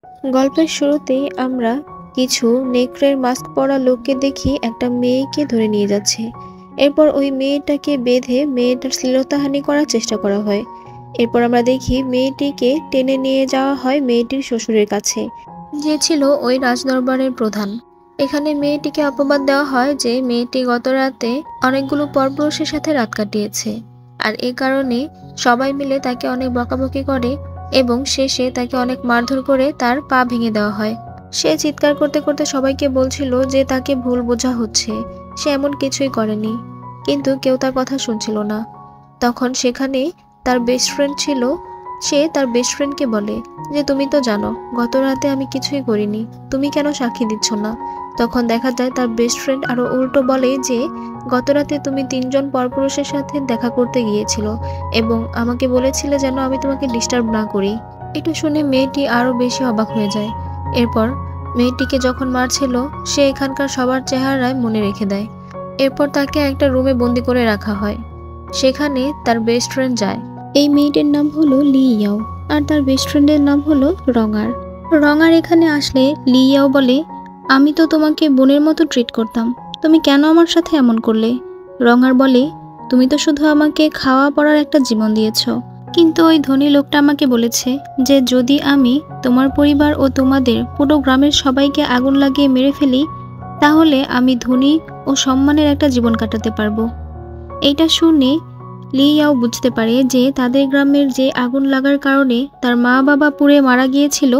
গল্পের শুরুতেই আমরা কিছু নেকড়ের মাস্ক পরা লোককে দেখি একটা মেয়েকে ধরে নিয়ে যাচ্ছে। এরপর ওই মেয়েটাকে বেঁধে মেয়েটার শ্লীলতাহানি করার চেষ্টা করা হয়। এরপর আমরা দেখি মেয়েটিকে টেনে নিয়ে যাওয়া হয় মেয়েটির শ্বশুরের কাছে, যে ছিল ওই রাজদরবারের প্রধান। এখানে মেয়েটিকে অপবাদ দেওয়া হয় যে মেয়েটি গত রাতে অনেকগুলো পরপুরুষের সাথে রাত কাটিয়েছে, আর এ কারণে সবাই মিলে তাকে অনেক বকাবকি করে এবং শেষে তাকে অনেক মারধর করে তার পা ভেঙে দেওয়া হয়। সে চিৎকার করতে করতে সবাইকে বলছিল যে তাকে ভুল বোঝা হচ্ছে, সে এমন কিছুই করেনি, কিন্তু কেউ তার কথা শুনছিল না। তখন সেখানে তার বেস্ট ফ্রেন্ড ছিল, সে তার বেস্ট ফ্রেন্ডকে বলে যে তুমি তো জানো গত রাতে আমি কিছুই করিনি, তুমি কেন সাক্ষী দিচ্ছ না? তখন দেখা যায় তার বেস্ট ফ্রেন্ড আরো উল্টো বলে যে গত রাতে তুমি 3জন পরপুরুষের সাথে দেখা করতে গিয়েছিল এবং আমাকে বলেছিলে যেন আমি তোমাকে ডিস্টার্ব না করি। এটা শুনে মেয়েটি আরো বেশি অবাক হয়ে যায়। এরপর মেয়েটিকে যখন মারছিল সে এখানকার সবার চেহারায় মনে রেখে দেয়। এরপর তাকে একটা রুমে বন্দি করে রাখা হয়। সেখানে তার বেস্ট ফ্রেন্ড যায়। এই মেয়েটির নাম হলো লি ইয়াও, আর তার বেস্ট ফ্রেন্ডের নাম হলো রঙার। রঙার এখানে আসলে লি ইয়াও বলে, আমি তো তোমাকে বোনের মতো ট্রিট করতাম, তুমি কেন আমার সাথে এমন করলে? রঙার বলে, তুমি তো শুধু আমাকে খাওয়া পড়ার একটা জীবন দিয়েছ, কিন্তু ওই ধনী লোকটা আমাকে বলেছে যে যদি আমি তোমার পরিবার ও তোমাদের পুরো গ্রামের সবাইকে আগুন লাগিয়ে মেরে ফেলি তাহলে আমি ধনী ও সম্মানের একটা জীবন কাটাতে পারবো। এইটা শুনে লি ইয়াও বুঝতে পারে যে তাদের গ্রামের যে আগুন লাগার কারণে তার মা বাবা পুড়ে মারা গিয়েছিল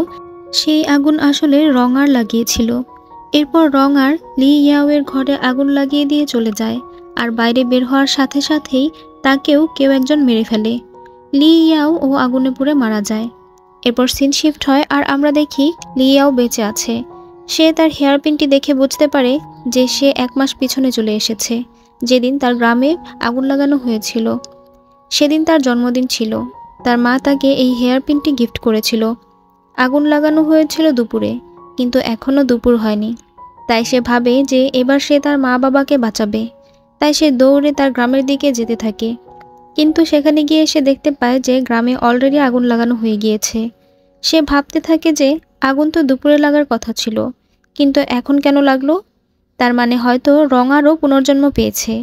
সেই আগুন আসলে রঙার লাগিয়েছিল। এরপর রঙার লি ইয়াওয়ের ঘরে আগুন লাগিয়ে দিয়ে চলে যায়, আর বাইরে বের হওয়ার সাথে সাথেই তাকেও কেউ একজন মেরে ফেলে। লি ইয়াও ও আগুনে পুড়ে মারা যায়। এরপর সিন শিফট হয় আর আমরা দেখি লি ইয়াও বেঁচে আছে। সে তার হেয়ার পিনটি দেখে বুঝতে পারে যে সে 1 মাস পিছনে চলে এসেছে, যেদিন তার গ্রামে আগুন লাগানো হয়েছিল। সেদিন তার জন্মদিন ছিল। তার মা তাকে এই হেয়ার পিনটি গিফট করেছিল। আগুন লাগানো হয়েছিল দুপুরে, কিন্তু এখনও দুপুর হয়নি। তাই সে ভাবে যে এবার সে তার মা বাবাকে বাঁচাবে। তাই সে দৌড়ে তার গ্রামের দিকে যেতে থাকে, কিন্তু সেখানে গিয়ে সে দেখতে পায় যে গ্রামে অলরেডি আগুন লাগানো হয়ে গিয়েছে। সে ভাবতে থাকে যে আগুন তো দুপুরে লাগার কথা ছিল, কিন্তু এখন কেন লাগলো? তার মানে হয়তো রঙারও পুনর্জন্ম পেয়েছে।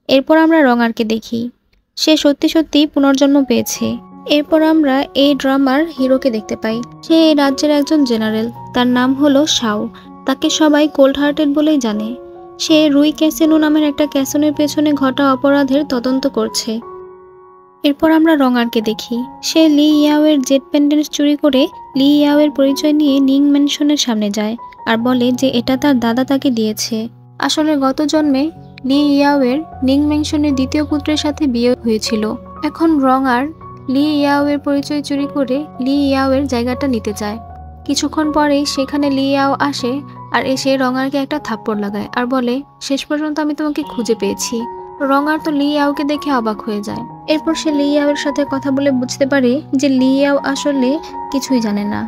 এরপর আমরা রঙারকে দেখি, সে সত্যি সত্যি পুনর্জন্ম পেয়েছে। এরপর আমরা এই ড্রামার হিরোকে দেখতে পাই। সে এই রাজ্যের একজন জেনারেল, তার নাম হলো শাও। তাকে সবাই কোল্ড হার্টেড বলেই জানে। সে রুই ক্যাসিনো নামের একটা ক্যাসিনোর পেছনে ঘটা অপরাধের তদন্ত করছে। এরপর আমরা রঙারকে দেখি, সে লি ইয়াওয়ের জেট পেন্ডেন্ট চুরি করে লি ইয়াওয়ের পরিচয় নিয়ে নিং ম্যানশনের সামনে যায় আর বলে যে এটা তার দাদা তাকে দিয়েছে। আসলে গত জন্মে লি ইয়াওয়ের নিং ম্যানশনের দ্বিতীয় পুত্রের সাথে বিয়ে হয়েছিল। এখন রঙার লি ইয়াওয়ের পরিচয় চুরি করে লি ইয়াওয়ের জায়গাটা নিতে চায়। কিছুক্ষণ পরেই সেখানে লি ইয়াও আসে আর এসে রঙারকে একটা থাপ্পড় লাগায় আর বলে, শেষ পর্যন্ত আমি তোমাকে খুঁজে পেয়েছি। রঙার তো লি ইয়াওকে দেখে অবাক হয়ে যায়। এরপর সে লি ইয়াওয়ের সাথে কথা বলে বুঝতে পারে যে লি ইয়াও আসলে কিছুই জানে না।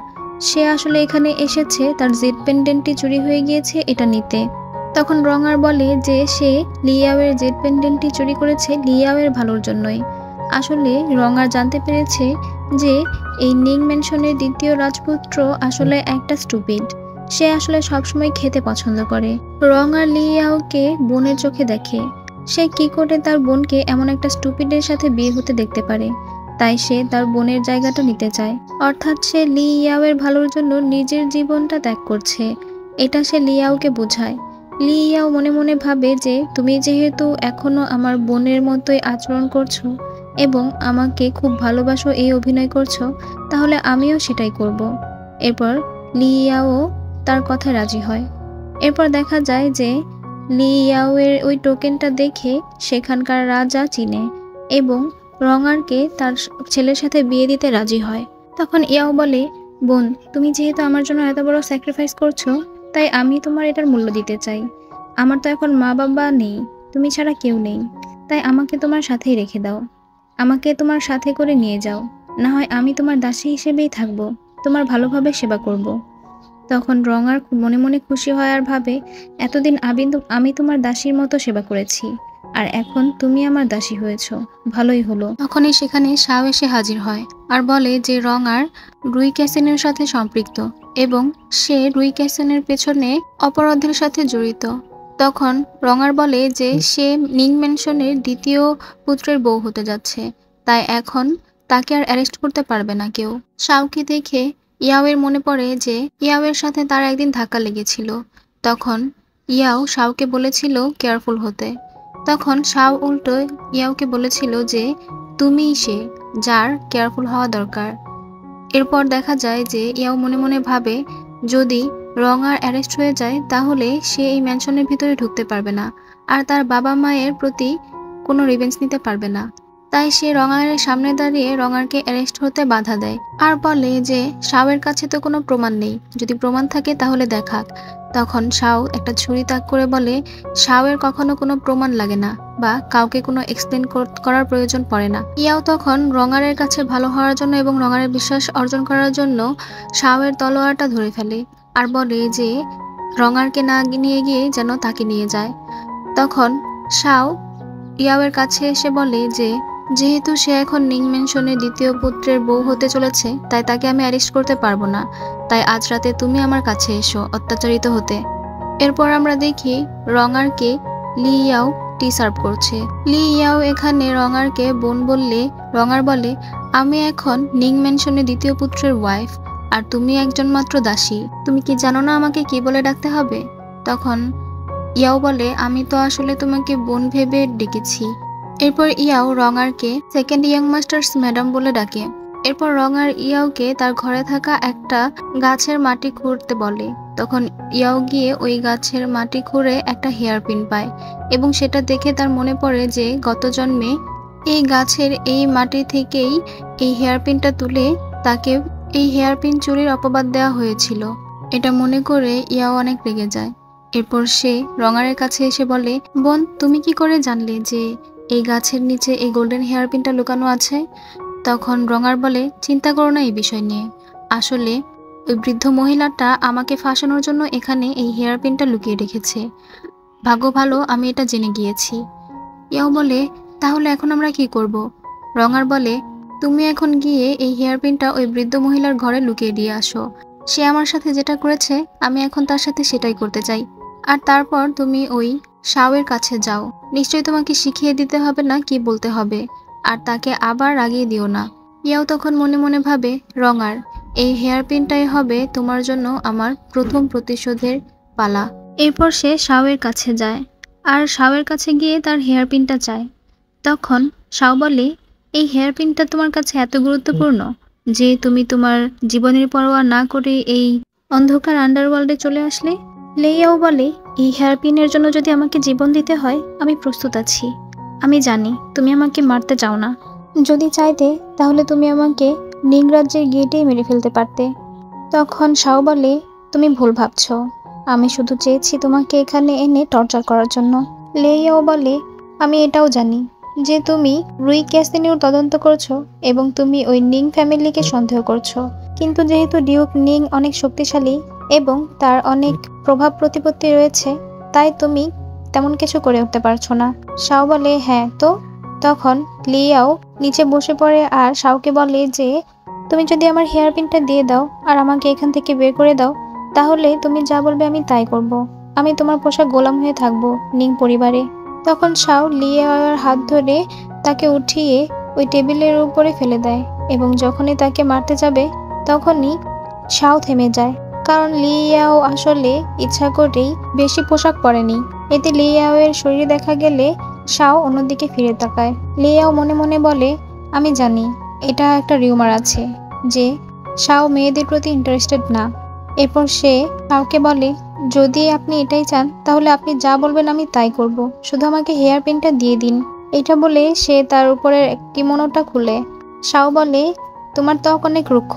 সে আসলে এখানে এসেছে তার জেট পেন্ডেন্টটি চুরি হয়ে গিয়েছে এটা নিতে। তখন রঙার বলে যে সে লি ইয়াওয়ের জেট পেন্ডেন্টটি চুরি করেছে লি ইয়াওয়ের ভালোর জন্যই। আসলে রঙার জানতে পেরেছে যে এই নিং ম্যানশনের দ্বিতীয় রাজপুত্র আসলে একটা স্টুপিড। সে আসলে সবসময় খেতে পছন্দ করে। রঙার লি ইয়াওকে বোনের চোখে দেখে। সে কি করে তার বোনকে এমন একটা স্টুপিডের সাথে বিয়ে হতে দেখতে পারে? তাই সে তার বোনের জায়গাটা নিতে চায়। অর্থাৎ সে লি ইয়াওয়ের ভালোর জন্য নিজের জীবনটা ত্যাগ করছে। এটা সে লি ইয়াওকে বোঝায়। লি ইয়াও মনে মনে ভাবে যে তুমি যেহেতু এখনো আমার বোনের মতোই আচরণ করছো এবং আমাকে খুব ভালোবাসো এই অভিনয় করছো, তাহলে আমিও সেটাই করব। এরপর লি ইয়াও তার কথায় রাজি হয়। এরপর দেখা যায় যে লি ইয়াওয়ের ওই টোকেনটা দেখে সেখানকার রাজা চিনে এবং রঙারকে তার ছেলের সাথে বিয়ে দিতে রাজি হয়। তখন ইয়াও বলে, বোন, তুমি যেহেতু আমার জন্য এত বড় স্যাক্রিফাইস করছো, তাই আমি তোমার এটার মূল্য দিতে চাই। আমার তো এখন মা বাবা নেই, তুমি ছাড়া কেউ নেই, তাই আমাকে তোমার সাথেই রেখে দাও। আমাকে তোমার সাথে করে নিয়ে যাও, না হয় আমি তোমার দাসী হিসেবেই থাকবো, তোমার ভালোভাবে সেবা করব। তখন রঙার মনে মনে খুশি হয় আর ভাবে, এতদিন আমি তোমার দাসীর মতো সেবা করেছি, আর এখন তুমি আমার দাসী হয়েছো, ভালোই হলো। তখনই সেখানে শাও এসে হাজির হয় আর বলে যে রঙার রুই ক্যাসিনের সাথে সম্পৃক্ত এবং সে রুই ক্যাসিনের পেছনে অপরাধের সাথে জড়িত। তখন রঙার বলে যে সে নিং ম্যানশনের দ্বিতীয় পুত্রের বউ হতে যাচ্ছে, তাই এখন তাকে আর অ্যারেস্ট করতে পারবে না কেউ। শাওকে দেখে ইয়াওয়ের মনে পড়ে যে ইয়াওয়ের সাথে তার একদিন ধাক্কা লেগেছিল, তখন ইয়াও শাওকে বলেছিল কেয়ারফুল হতে। তখন শাও উল্টো ইয়াওকে বলেছিল যে তুমিই সে যার কেয়ারফুল হওয়া দরকার। এরপর দেখা যায় যে ইয়াও মনে মনে ভাবে যদি রঙার অ্যারেস্ট হয়ে যায় তাহলে সে এই ম্যানশনের ভিতরে ঢুকতে পারবে না আর তার বাবা মায়ের প্রতি কোনো রিভেঞ্জ নিতে পারবে না। তাই সে রঙারের সামনে দাঁড়িয়ে রঙারকে অ্যারেস্ট হতে বাধা দেয় আর বলে যে শাওয়ের কাছে তো কোনো প্রমাণ নেই, যদি প্রমাণ থাকে তাহলে দেখাক। তখন শাও একটা ছুরি তাক করে বলে শাওয়ের কখনো কোনো প্রমাণ লাগে না বা কাউকে কোনো এক্সপ্লেন করার প্রয়োজন পড়ে না। ইয়াও তখন রঙারের কাছে ভালো হওয়ার জন্য এবং রঙারের বিশ্বাস অর্জন করার জন্য শাওয়ের তলোয়ারটা ধরে ফেলে আর বলে যে রঙারকে না নিয়ে গিয়ে যেন তাকে নিয়ে যায়। তখন শাও ইয়াওয়ের কাছে এসে বলে যে যেহেতু সে এখন নিং ম্যানশনের দ্বিতীয় পুত্রের বউ হতে চলেছে তাই তাকে আমি অ্যারেস্ট করতে পারবো না, তাই আজ রাতে তুমি আমার কাছে এসো অত্যাচারিত হতে। এরপর আমরা দেখি রঙারকে লি ইয়াও টি সার্ভ করছে। লি ইয়াও এখানে রঙারকে বোন বললে রঙার বলে আমি এখন নিং ম্যানশনের দ্বিতীয় পুত্রের ওয়াইফ আর তুমি একজন মাত্র দাসী, তুমি কি জানো না আমাকে কি বলে ডাকতে হবে? তখন ইয়াও বলে আমি তো আসলে তোমাকে বোন ভেবে ডেকেছি। এরপর ইয়াও রঙারকে সেকেন্ড ইয়াং মাস্টার্স ম্যাডাম বলে ডাকে। এরপর রঙার ইয়াওকে তার ঘরে থাকা একটা গাছের মাটি খুঁড়তে বলে। তখন ইয়াও গিয়ে ওই গাছের মাটি খুঁড়ে একটা হেয়ার পিন পায় এবং সেটা দেখে তার মনে পড়ে যে গত জন্মে এই গাছের এই মাটি থেকেই এই হেয়ার পিনটা তুলে তাকে এই হেয়ার পিন চুরির অপবাদ দেওয়া হয়েছিল। এটা মনে করে ইয়াও অনেক রেগে যায়। এরপর সে রঙারের কাছে এসে বলে বোন তুমি কি করে জানলে যে এই গাছের নিচে এই গোল্ডেন হেয়ার পিনটা লুকানো আছে? তখন রঙার বলে চিন্তা করো না এই বিষয় নিয়ে, আসলে ওই বৃদ্ধ মহিলাটা আমাকে ফাঁসানোর জন্য এখানে এই হেয়ার পিনটা লুকিয়ে রেখেছে, ভাগ্য ভালো আমি এটা জেনে গিয়েছি। ইয়াও বলে তাহলে এখন আমরা কি করব? রঙার বলে তুমি এখন গিয়ে এই হেয়ার পিনটা ওই বৃদ্ধ মহিলার ঘরে লুকিয়ে দিয়ে আসো, সে আমার সাথে যেটা করেছে আমি এখন তার সাথে সেটাই করতে চাই। আর তারপর তুমি ওই শাওয়ের কাছে যাও, নিশ্চয়ই তোমাকে শিখিয়ে দিতে হবে না কি বলতে হবে, আর তাকে আবার রাগিয়ে দিও না। ইয়াও তখন মনে মনে ভাবে রঙার এই হেয়ার পিনটাই হবে তোমার জন্য আমার প্রথম প্রতিশোধের পালা। এরপর সে শাওয়ের কাছে যায় আর শাওয়ের কাছে গিয়ে তার হেয়ার পিনটা চায়। তখন শাও বলে এই হেয়ার পিনটা তোমার কাছে এত গুরুত্বপূর্ণ যে তুমি তোমার জীবনের পরোয়া না করে এই অন্ধকার আন্ডারওয়ার্ল্ডে চলে আসলে? লেইয়াও বলে এই হেয়ার পিনের জন্য যদি আমাকে জীবন দিতে হয় আমি প্রস্তুত আছি, আমি জানি তুমি আমাকে মারতে চাও না, যদি চাইতে তাহলে তুমি আমাকে নিং রাজ্যের গেটেই মেরে ফেলতে পারতে। তখন শাও বলে তুমি ভুল ভাবছো, আমি শুধু চেয়েছি তোমাকে এখানে এনে টর্চার করার জন্য। লেইয়াও বলে আমি এটাও জানি যে তুমি রুই ক্যাসিনোর তদন্ত করছো এবং তুমি ওই নিং ফ্যামিলিকে সন্দেহ করছো, কিন্তু যেহেতু ডিউক নিং অনেক শক্তিশালী এবং তার অনেক প্রভাব প্রতিপত্তি রয়েছে তাই তুমি তেমন কিছু করে উঠতে পারছো না। শাও বলে হ্যাঁ তো? তখন লিয়াও নিচে বসে পড়ে আর শাওকে বলে যে তুমি যদি আমার হেয়ার পিনটা দিয়ে দাও আর আমাকে এখান থেকে বের করে দাও তাহলে তুমি যা বলবে আমি তাই করব, আমি তোমার পোশাক গোলাম হয়ে থাকবো নিং পরিবারে। তখন শাও লিয়াওর হাত ধরে তাকে উঠিয়ে ওই টেবিলের উপরে ফেলে দেয় এবং যখনই তাকে মারতে যাবে তখনই শাও থেমে যায়, কারণ লিয়াও আসলে ইচ্ছা করেই বেশি পোশাক পরেনি। এতে লিয়াওয়ের শরীর দেখা গেলে শাও অন্যদিকে ফিরে তাকায়। লিয়াও মনে মনে বলে আমি জানি এটা একটা রিউমার আছে যে শাও মেয়েদের প্রতি ইন্টারেস্টেড না। এরপর সে শাওকে বলে যদি আপনি এটাই চান তাহলে আপনি যা বলবেন আমি তাই করব, শুধু আমাকে হেয়ার পিনটা দিয়ে দিন। এটা বলে সে তার উপরের কিমোনোটা খুলে। শাও বলে তোমার ত্বক অনেক রুক্ষ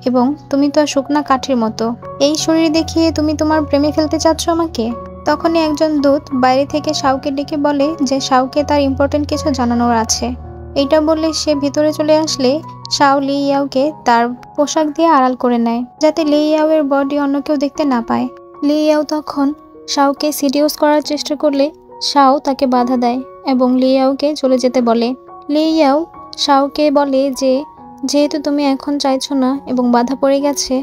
এবং তুমি তো শুকনা কাঠের মতো, এই শরীর দেখিয়ে তুমি তোমার প্রেমে ফেলতে চাচ্ছ আমাকে? তখনই একজন দূত বাইরে থেকে শাওকে ডেকে বলে যে শাওকে তার ইম্পর্টেন্ট কিছু জানানোর আছে। এইটা বললে সে ভিতরে চলে আসলে শাও লিয়াওকে তার পোশাক দিয়ে আড়াল করে নেয় যাতে লিয়াওয়ের বডি অন্য কেউ দেখতে না পায়। লিয়াও তখন শাওকে সিডিউস করার চেষ্টা করলে শাও তাকে বাধা দেয় এবং লিয়াওকে চলে যেতে বলে। লিয়াও শাওকে বলে যে যেহেতু তুমি এখন চাইছো না এবং বাধা পড়ে গেছে,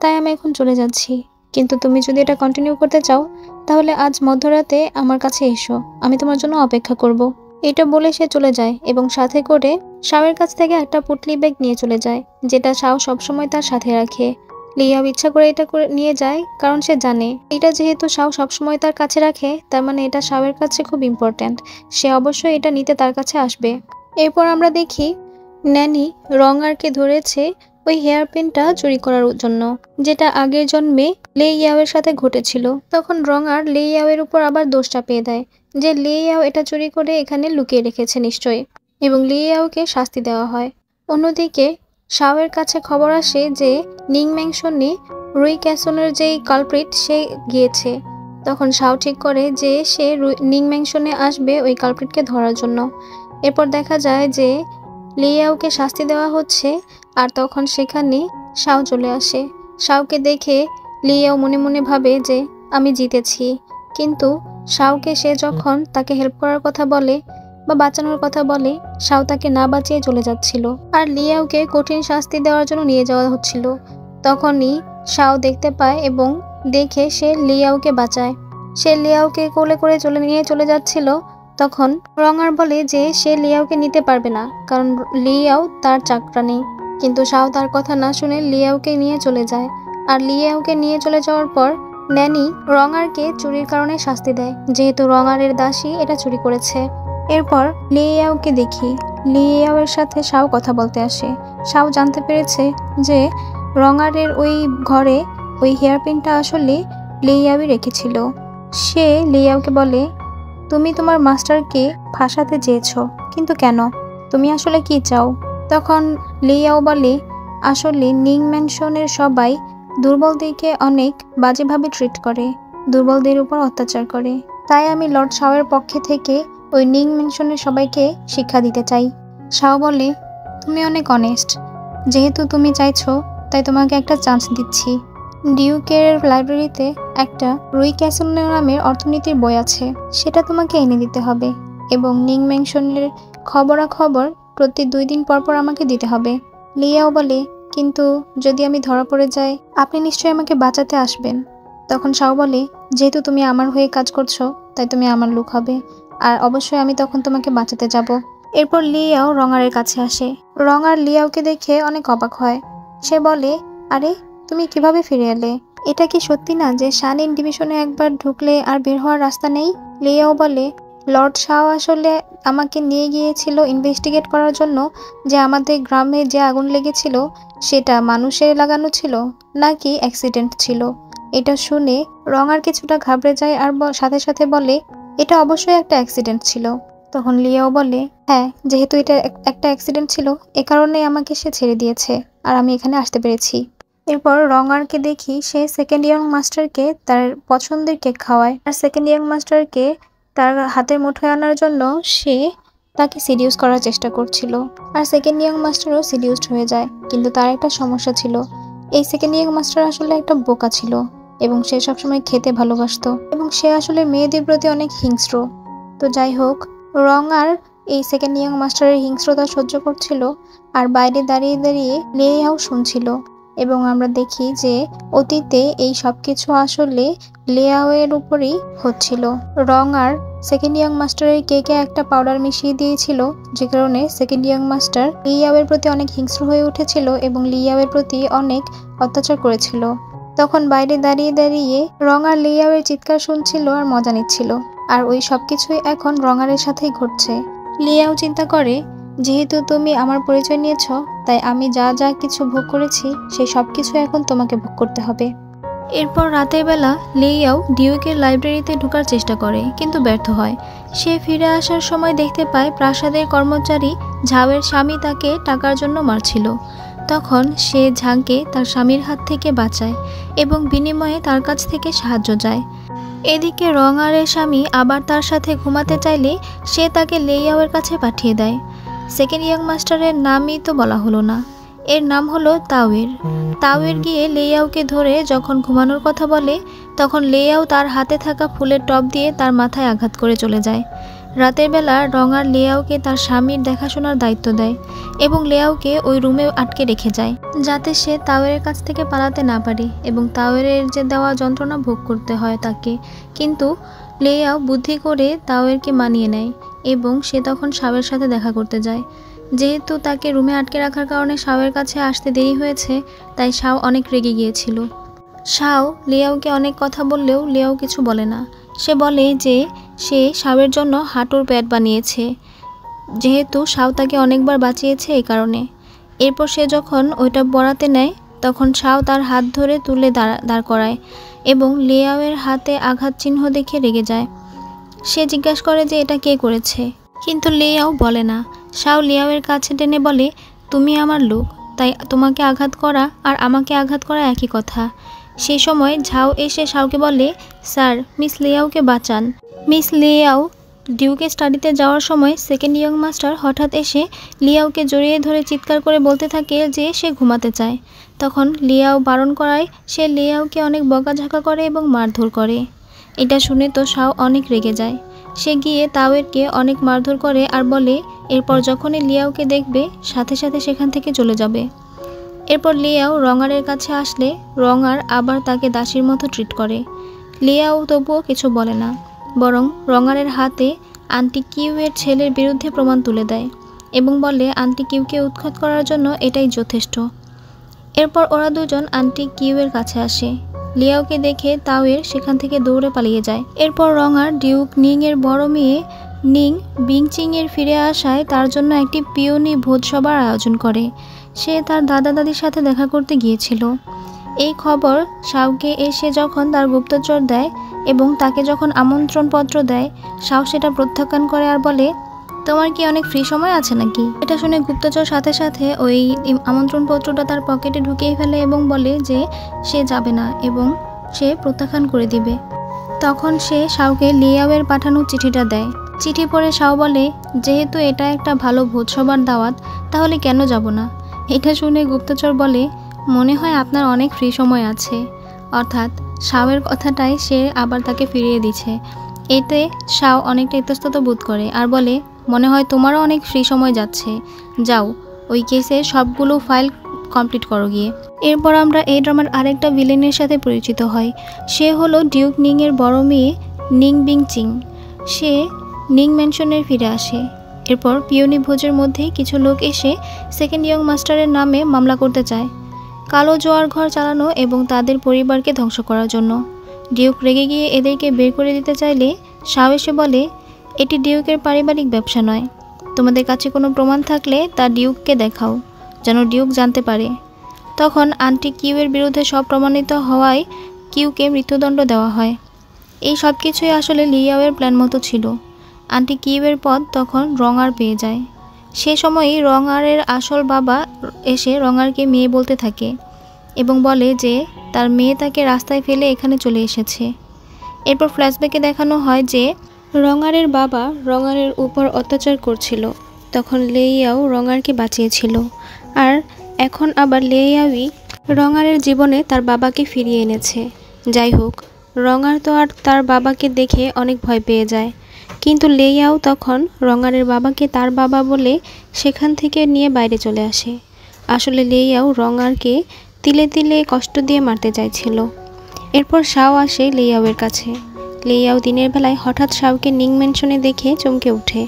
তাই আমি এখন চলে যাচ্ছি, কিন্তু তুমি যদি এটা কন্টিনিউ করতে চাও তাহলে আজ মধ্যরাতে আমার কাছে এসো, আমি তোমার জন্য অপেক্ষা করব। এটা বলে সে চলে যায় এবং সাথে করে শাওয়ের কাছ থেকে একটা পুটলি ব্যাগ নিয়ে চলে যায়, যেটা শাও সবসময় তার সাথে রাখে। লিয়াও ইচ্ছা করে এটা করে নিয়ে যায়, কারণ সে জানে এটা যেহেতু শাও সবসময় তার কাছে রাখে, তার মানে এটা শাওয়ের কাছে খুব ইম্পর্ট্যান্ট, সে অবশ্যই এটা নিতে তার কাছে আসবে। এরপর আমরা দেখি ন্যানি রঙারকে ধরেছে ওই হেয়ার পিনটা চুরি করার জন্য, যেটা আগের জন্মে লে ইয়াওয়ের সাথে ঘটেছিল। তখন রঙার লে ইয়াওয়ের উপর আবার দোষ চাপিয়ে দেয় যে লে ইয়াও এটা চুরি করে এখানে লুকিয়ে রেখেছে নিশ্চয়ই, এবং লে ইয়াওকে শাস্তি দেওয়া হয়। অন্যদিকে শাওয়ের কাছে খবর আসে যে নিং ম্যাংশনে রুই ক্যাসলের যেই কালপ্রিট সে গিয়েছে। তখন শাও ঠিক করে যে সে নিং ম্যাংশনে আসবে ওই কালপ্রিটকে ধরার জন্য। এরপর দেখা যায় যে লিয়াওকে শাস্তি দেওয়া হচ্ছে, আর তখন সেখানে শাও চলে আসে। শাওকে দেখে লিয়াও মনে মনে ভাবে যে আমি জিতেছি, কিন্তু শাওকে সে যখন তাকে হেল্প করার কথা বলে বা বাঁচানোর কথা বলে, শাও তাকে না বাঁচিয়ে চলে যাচ্ছিল, আর লিয়াওকে কঠিন শাস্তি দেওয়ার জন্য নিয়ে যাওয়া হচ্ছিল। তখনই শাও দেখতে পায় এবং দেখে সে লিয়াওকে বাঁচায়। সে লিয়াওকে কোলে করে নিয়ে চলে যাচ্ছিল। তখন রঙার বলে যে সে লিয়াওকে নিতে পারবে না, কারণ লিয়াও তার চাকরানি। কিন্তু শাও তার কথা না শুনে লিয়াওকে নিয়ে চলে যায়, আর লিয়াওকে নিয়ে চলে যাওয়ার পর ন্যানি রঙারকে চুরির কারণে শাস্তি দেয়, যেহেতু রঙারের দাসী এটা চুরি করেছে। এরপর লিয়াওকে দেখি লিয়াওয়ের সাথে শাও কথা বলতে আসে। শাও জানতে পেরেছে যে রঙারের ওই ঘরে ওই হেয়ারপিনটা আসলে লিয়াওই রেখেছিল। সে লিয়াওকে বলে, তুমি তোমার মাস্টারকে ফাঁসাতে চেয়েছ, কিন্তু কেন? তুমি আসলে কি চাও? তখন লিয়াও বলে, আসলে নিং ম্যানশনের সবাই দুর্বলদেরকে অনেক বাজেভাবে ট্রিট করে, দুর্বলদের উপর অত্যাচার করে, তাই আমি লর্ড শাওয়ের পক্ষে থেকে ওই নিং ম্যানশনের সবাইকে শিক্ষা দিতে চাই। শাও বলে, তুমি অনেক অনেস্ট, যেহেতু তুমি চাইছো তাই তোমাকে একটা চান্স দিচ্ছি। ডিউকের লাইব্রেরিতে একটা রুই ক্যাসল নামের অর্থনীতির বই আছে, সেটা তোমাকে এনে দিতে হবে, এবং নিং ম্যানশনের খবরাখবর প্রতি 2 দিন পর পর আমাকে দিতে হবে। লিয়াও বলে, কিন্তু যদি আমি ধরা পড়ে যাই, আপনি নিশ্চয়ই আমাকে বাঁচাতে আসবেন। তখন শাও বলে, যেহেতু তুমি আমার হয়ে কাজ করছো তাই তুমি আমার লোক হবে, আর অবশ্যই আমি তখন তোমাকে বাঁচাতে যাব। এরপর লিয়াও রঙারের কাছে আসে। রঙার লিয়াওকে দেখে অনেক অবাক হয়। সে বলে, আরে তুমি কিভাবে ফিরে এলে? এটা কি সত্যি না যে শানিন ডিভিশনে একবার ঢুকলে আর বের হওয়ার রাস্তা নেই? লিয়াও বলে, লর্ড শাও আসলে আমাকে নিয়ে গিয়েছিল ইনভেস্টিগেট করার জন্য যে আমাদের গ্রামে যে আগুন লেগেছিল সেটা মানুষের লাগানো ছিল নাকি অ্যাক্সিডেন্ট ছিল। এটা শুনে রঙার কিছুটা ঘাবড়ে যায় আর সাথে সাথে বলে, এটা অবশ্যই একটা অ্যাক্সিডেন্ট ছিল। তখন লিয়াও বলে, হ্যাঁ, যেহেতু এটা একটা অ্যাক্সিডেন্ট ছিল এ কারণে আমাকে সে ছেড়ে দিয়েছে আর আমি এখানে আসতে পেরেছি। এরপর রঙারকে দেখি সে সেকেন্ড ইয়াং মাস্টারকে তার পছন্দের কেক খাওয়ায়, আর সেকেন্ড ইয়াং মাস্টারকে তার হাতের মুঠোয় আনার জন্য সে তাকে সিডিউস করার চেষ্টা করছিল, আর সেকেন্ড ইয়াং মাস্টারও সিডিউসড হয়ে যায়। কিন্তু তার একটা সমস্যা ছিল, এই সেকেন্ড ইয়াং মাস্টার আসলে একটা বোকা ছিল এবং সে সবসময় খেতে ভালোবাসতো এবং সে আসলে মেয়েদের প্রতি অনেক হিংস্র। তো যাই হোক, রঙার এই সেকেন্ড ইয়াং মাস্টারের হিংস্রতা সহ্য করছিল আর বাইরে দাঁড়িয়ে দাঁড়িয়ে লিয়াও শুনছিল, এবং আমরা দেখি যে অতীতে এই সব কিছু আসলে লিয়াওয়ের উপরই হচ্ছিল। রঙার সেকেন্ড ইয়াং মাস্টারের কেকে একটা পাউডার মিশিয়ে দিয়েছিল, যে কারণে সেকেন্ড ইয়াং মাস্টার লিয়াওয়ের প্রতি অনেক হিংস্র হয়ে উঠেছিল এবং লিয়াওয়ের প্রতি অনেক অত্যাচার করেছিল। তখন বাইরে দাঁড়িয়ে দাঁড়িয়ে রঙার লিয়াওয়ের চিৎকার শুনছিল আর মজা নিচ্ছিল, আর ওই সব কিছুই এখন রঙারের সাথেই ঘটছে। লিয়াও চিন্তা করে, যেহেতু তুমি আমার পরিচয় নিয়েছ তাই আমি যা যা কিছু ভোগ করেছি সেই সব কিছু এখন তোমাকে ভোগ করতে হবে। এরপর রাতের বেলা লিয়াও ডিউকের লাইব্রেরিতে ঢোকার চেষ্টা করে, কিন্তু ব্যর্থ হয়। সে ফিরে আসার সময় দেখতে পায় প্রাসাদের কর্মচারী ঝাওয়ের স্বামী তাকে টাকার জন্য মারছিল। তখন সে ঝাংকে তার স্বামীর হাত থেকে বাঁচায় এবং বিনিময়ে তার কাছ থেকে সাহায্য চায়। এদিকে রঙারের স্বামী আবার তার সাথে ঘুমাতে চাইলে সে তাকে লিয়াওয়ের কাছে পাঠিয়ে দেয়। সেকেন্ড ইয়াং মাস্টারের নামই তো বলা হলো না, এর নাম হলো তাওয়ের। তাওয়ের গিয়ে লিয়াওকে ধরে যখন ঘুমানোর কথা বলে, তখন লিয়াও তার হাতে থাকা ফুলের টব দিয়ে তার মাথায় আঘাত করে চলে যায়। রাতের বেলা রঙার লিয়াওকে তার স্বামীর দেখাশোনার দায়িত্ব দেয় এবং লিয়াওকে ওই রুমে আটকে রেখে যায়, যাতে সে তাওয়ের কাছ থেকে পালাতে না পারে এবং তাওয়ের যে দেওয়া যন্ত্রণা ভোগ করতে হয় তাকে। কিন্তু লিয়াও বুদ্ধি করে তাওয়েরকে মানিয়ে নেয় এবং সে তখন শাওয়ের সাথে দেখা করতে যায়। যেহেতু তাকে রুমে আটকে রাখার কারণে শাওয়ের কাছে আসতে দেরি হয়েছে, তাই শাও অনেক রেগে গিয়েছিল। শাও লিয়াওকে অনেক কথা বললেও লিয়াও কিছু বলে না। সে বলে যে সে শাওয়ের জন্য হাঁটুর প্যাড বানিয়েছে, যেহেতু শাও তাকে অনেকবার বাঁচিয়েছে এই কারণে। এরপর সে যখন ওইটা পরাতে নেয় তখন শাও তার হাত ধরে তুলে দাঁড় করায় এবং লিয়াওয়ের হাতে আঘাত চিহ্ন দেখে রেগে যায়। সে জিজ্ঞাসা করে যে এটা কে করেছে, কিন্তু লিয়াও বলে না। শাও লিয়াওয়ের কাছে টেনে বলে, তুমি আমার লোক, তাই তোমাকে আঘাত করা আর আমাকে আঘাত করা একই কথা। সেই সময় ঝাও এসে শাওকে বলে, স্যার, মিস লিয়াওকে বাঁচান। মিস লিয়াও ডিউকে স্টাডিতে যাওয়ার সময় সেকেন্ড ইয়ং মাস্টার হঠাৎ এসে লিয়াওকে জড়িয়ে ধরে চিৎকার করে বলতে থাকে যে সে ঘুমাতে চায়। তখন লিয়াও বারণ করায় সে লিয়াওকে অনেক বকাঝকা করে এবং মারধর করে। এটা শুনে তো শাও অনেক রেগে যায়। সে গিয়ে তাওয়েরকে অনেক মারধর করে আর বলে এরপর যখনই লিয়াওকে দেখবে সাথে সাথে সেখান থেকে চলে যাবে। এরপর লিয়াও রঙারের কাছে আসলে রঙার আবার তাকে দাসীর মতো ট্রিট করে। লিয়াও তবুও কিছু বলে না, বরং রঙারের হাতে আন্টি কিউয়ের ছেলের বিরুদ্ধে প্রমাণ তুলে দেয় এবং বলে আন্টি কিউকে উৎখাত করার জন্য এটাই যথেষ্ট। এরপর ওরা দুজন আন্টি কিউয়ের কাছে আসে। লিয়াওকে দেখে তাওয়ের সেখান থেকে দৌড়ে পালিয়ে যায়। এরপর রঙার ডিউক নিং এর বড় মেয়ে নিং বিংচিং এর ফিরে আসায় তার জন্য একটি পিওনি ভোজসভার আয়োজন করে। সে তার দাদা দাদির সাথে দেখা করতে গিয়েছিল। এই খবর শাওকে এসে যখন তার গুপ্তচর দেয় এবং তাকে যখন আমন্ত্রণপত্র দেয়, শাও সেটা প্রত্যাখ্যান করে আর বলে, তোমার কি অনেক ফ্রি সময় আছে নাকি? এটা শুনে গুপ্তচর সাথে সাথে ওই আমন্ত্রণপত্রটা তার পকেটে ঢুকিয়ে ফেলে এবং বলে যে সে যাবে না এবং সে প্রত্যাখ্যান করে দিবে। তখন সে শাওকে লিয়াওয়ের পাঠানো চিঠিটা দেয়। চিঠি পড়ে শাও বলে, যেহেতু এটা একটা ভালো ভোজসভার দাওয়াত, তাহলে কেন যাব না? এটা শুনে গুপ্তচর বলে, মনে হয় আপনার অনেক ফ্রি সময় আছে। অর্থাৎ শাওয়ের কথাটাই সে আবার তাকে ফিরিয়ে দিচ্ছে। এতে শাও অনেকটা ইতস্তত বোধ করে আর বলে, মনে হয় তোমারও অনেক ফ্রি সময় যাচ্ছে, যাও ওই কেসের সবগুলো ফাইল কমপ্লিট করো গিয়ে। এরপর আমরা এই ড্রামার আরেকটা ভিলেনের সাথে পরিচিত হই। সে হলো ডিউক নিং এর বড় মেয়ে নিং বিংচিং। সে নিং ম্যানশনে ফিরে আসে। এরপর পিওনি ভোজের মধ্যে কিছু লোক এসে সেকেন্ড ইয়ং মাস্টারের নামে মামলা করতে চায়, কালো জোয়ার ঘর চালানো এবং তাদের পরিবারকে ধ্বংস করার জন্য। ডিউক রেগে গিয়ে এদেরকে বের করে দিতে চাইলে শাও এসে বলে, এটি ডিউকের পারিবারিক ব্যবসা নয়, তোমাদের কাছে কোনো প্রমাণ থাকলে তা ডিউককে দেখাও, যেন ডিউক জানতে পারে। তখন আন্টি কিউয়ের বিরুদ্ধে সব প্রমাণিত হওয়ায় কিউকে মৃত্যুদণ্ড দেওয়া হয়। এই সব কিছুই আসলে লিয়াওয়ের প্ল্যান মতো ছিল। আন্টি কিউয়ের পদ তখন রঙার পেয়ে যায়। সে সময়ই রঙারের আসল বাবা এসে রঙারকে মেয়ে বলতে থাকে এবং বলে যে তার মেয়ে তাকে রাস্তায় ফেলে এখানে চলে এসেছে। এরপর ফ্ল্যাশব্যাকে দেখানো হয় যে রঙারের বাবা রঙারের উপর অত্যাচার করছিল, তখন লিয়াও রঙারকে বাঁচিয়েছিল। আর এখন আবার লিয়াওই রঙারের জীবনে তার বাবাকে ফিরিয়ে এনেছে। যাই হোক, রঙার তো আর তার বাবাকে দেখে অনেক ভয় পেয়ে যায়, কিন্তু লিয়াও তখন রঙারের বাবাকে তার বাবা বলে সেখান থেকে নিয়ে বাইরে চলে আসে। আসলে লিয়াও রঙারকে তিলে তিলে কষ্ট দিয়ে মারতে চাইছিল। এরপর শাও আসে লিয়াওয়ের কাছে। লিয়াও দিনের বেলায় হঠাৎ শাওকে নিং ম্যানশনে দেখে চমকে ওঠে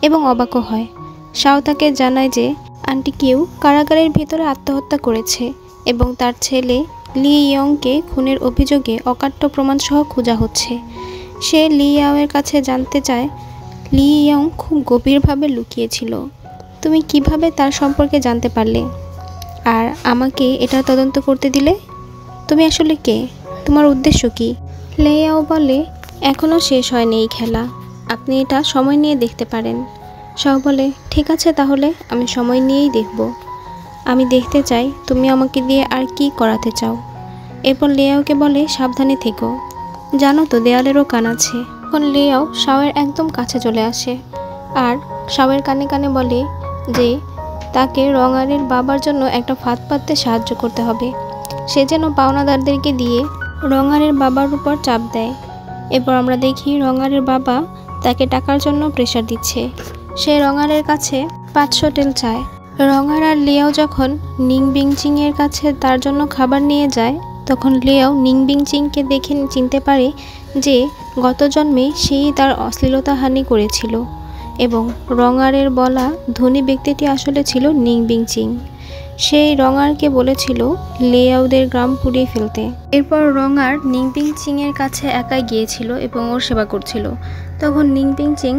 এবং অবাকও হয়। শাও তাকে জানায় যে আন্টি কিউ কারাগারের ভিতরে আত্মহত্যা করেছে এবং তার ছেলে লি ইয়ংকে খুনের অভিযোগে অকাট্য প্রমাণসহ খোঁজা হচ্ছে। সে লিয়াওয়ের কাছে জানতে চায় লি ইয়ং খুব গভীরভাবে লুকিয়েছিল, তুমি কিভাবে তার সম্পর্কে জানতে পারলে আর আমাকে এটা তদন্ত করতে দিলে? তুমি আসলে কে? তোমার উদ্দেশ্য কি? লিয়াও বলে, এখনও শেষ হয়নি এই খেলা, আপনি এটা সময় নিয়ে দেখতে পারেন। শাও বলে, ঠিক আছে, তাহলে আমি সময় নিয়েই দেখব। আমি দেখতে চাই তুমি আমাকে দিয়ে আর কি করাতে চাও। এরপর লিয়াওকে বলে, সাবধানে থেকো, জানো তো দেয়ালেরও কান আছে। এখন লিয়াও শাওয়ের একদম কাছে চলে আসে আর শাওয়ের কানে কানে বলে যে তাকে রঙারের বাবার জন্য একটা ফাঁদ পাততে সাহায্য করতে হবে। সে যেন পাওনাদারদেরকে দিয়ে রঙারের বাবার উপর চাপ দেয়। এরপর আমরা দেখি রঙারের বাবা তাকে টাকার জন্য প্রেশার দিচ্ছে। সে রঙারের কাছে 500 টেল চায়। রঙার আর লিয়াও যখন নিং বিংচিং এর কাছে তার জন্য খাবার নিয়ে যায়, তখন লিয়াও নিং বিংচিংকে দেখে চিনতে পারে যে গত জন্মে সেই তার অশ্লীলতাহানি করেছিল এবং রঙারের বলা ধনী ব্যক্তিটি আসলে ছিল নিং বিংচিং। সেই রঙারকে বলেছিল লিয়াওদের গ্রাম পুড়িয়ে ফেলতে। এরপর রঙার নিং বিংচিং এর কাছে একাই গিয়েছিল এবং ওর সেবা করছিল। তখন নিং বিংচিং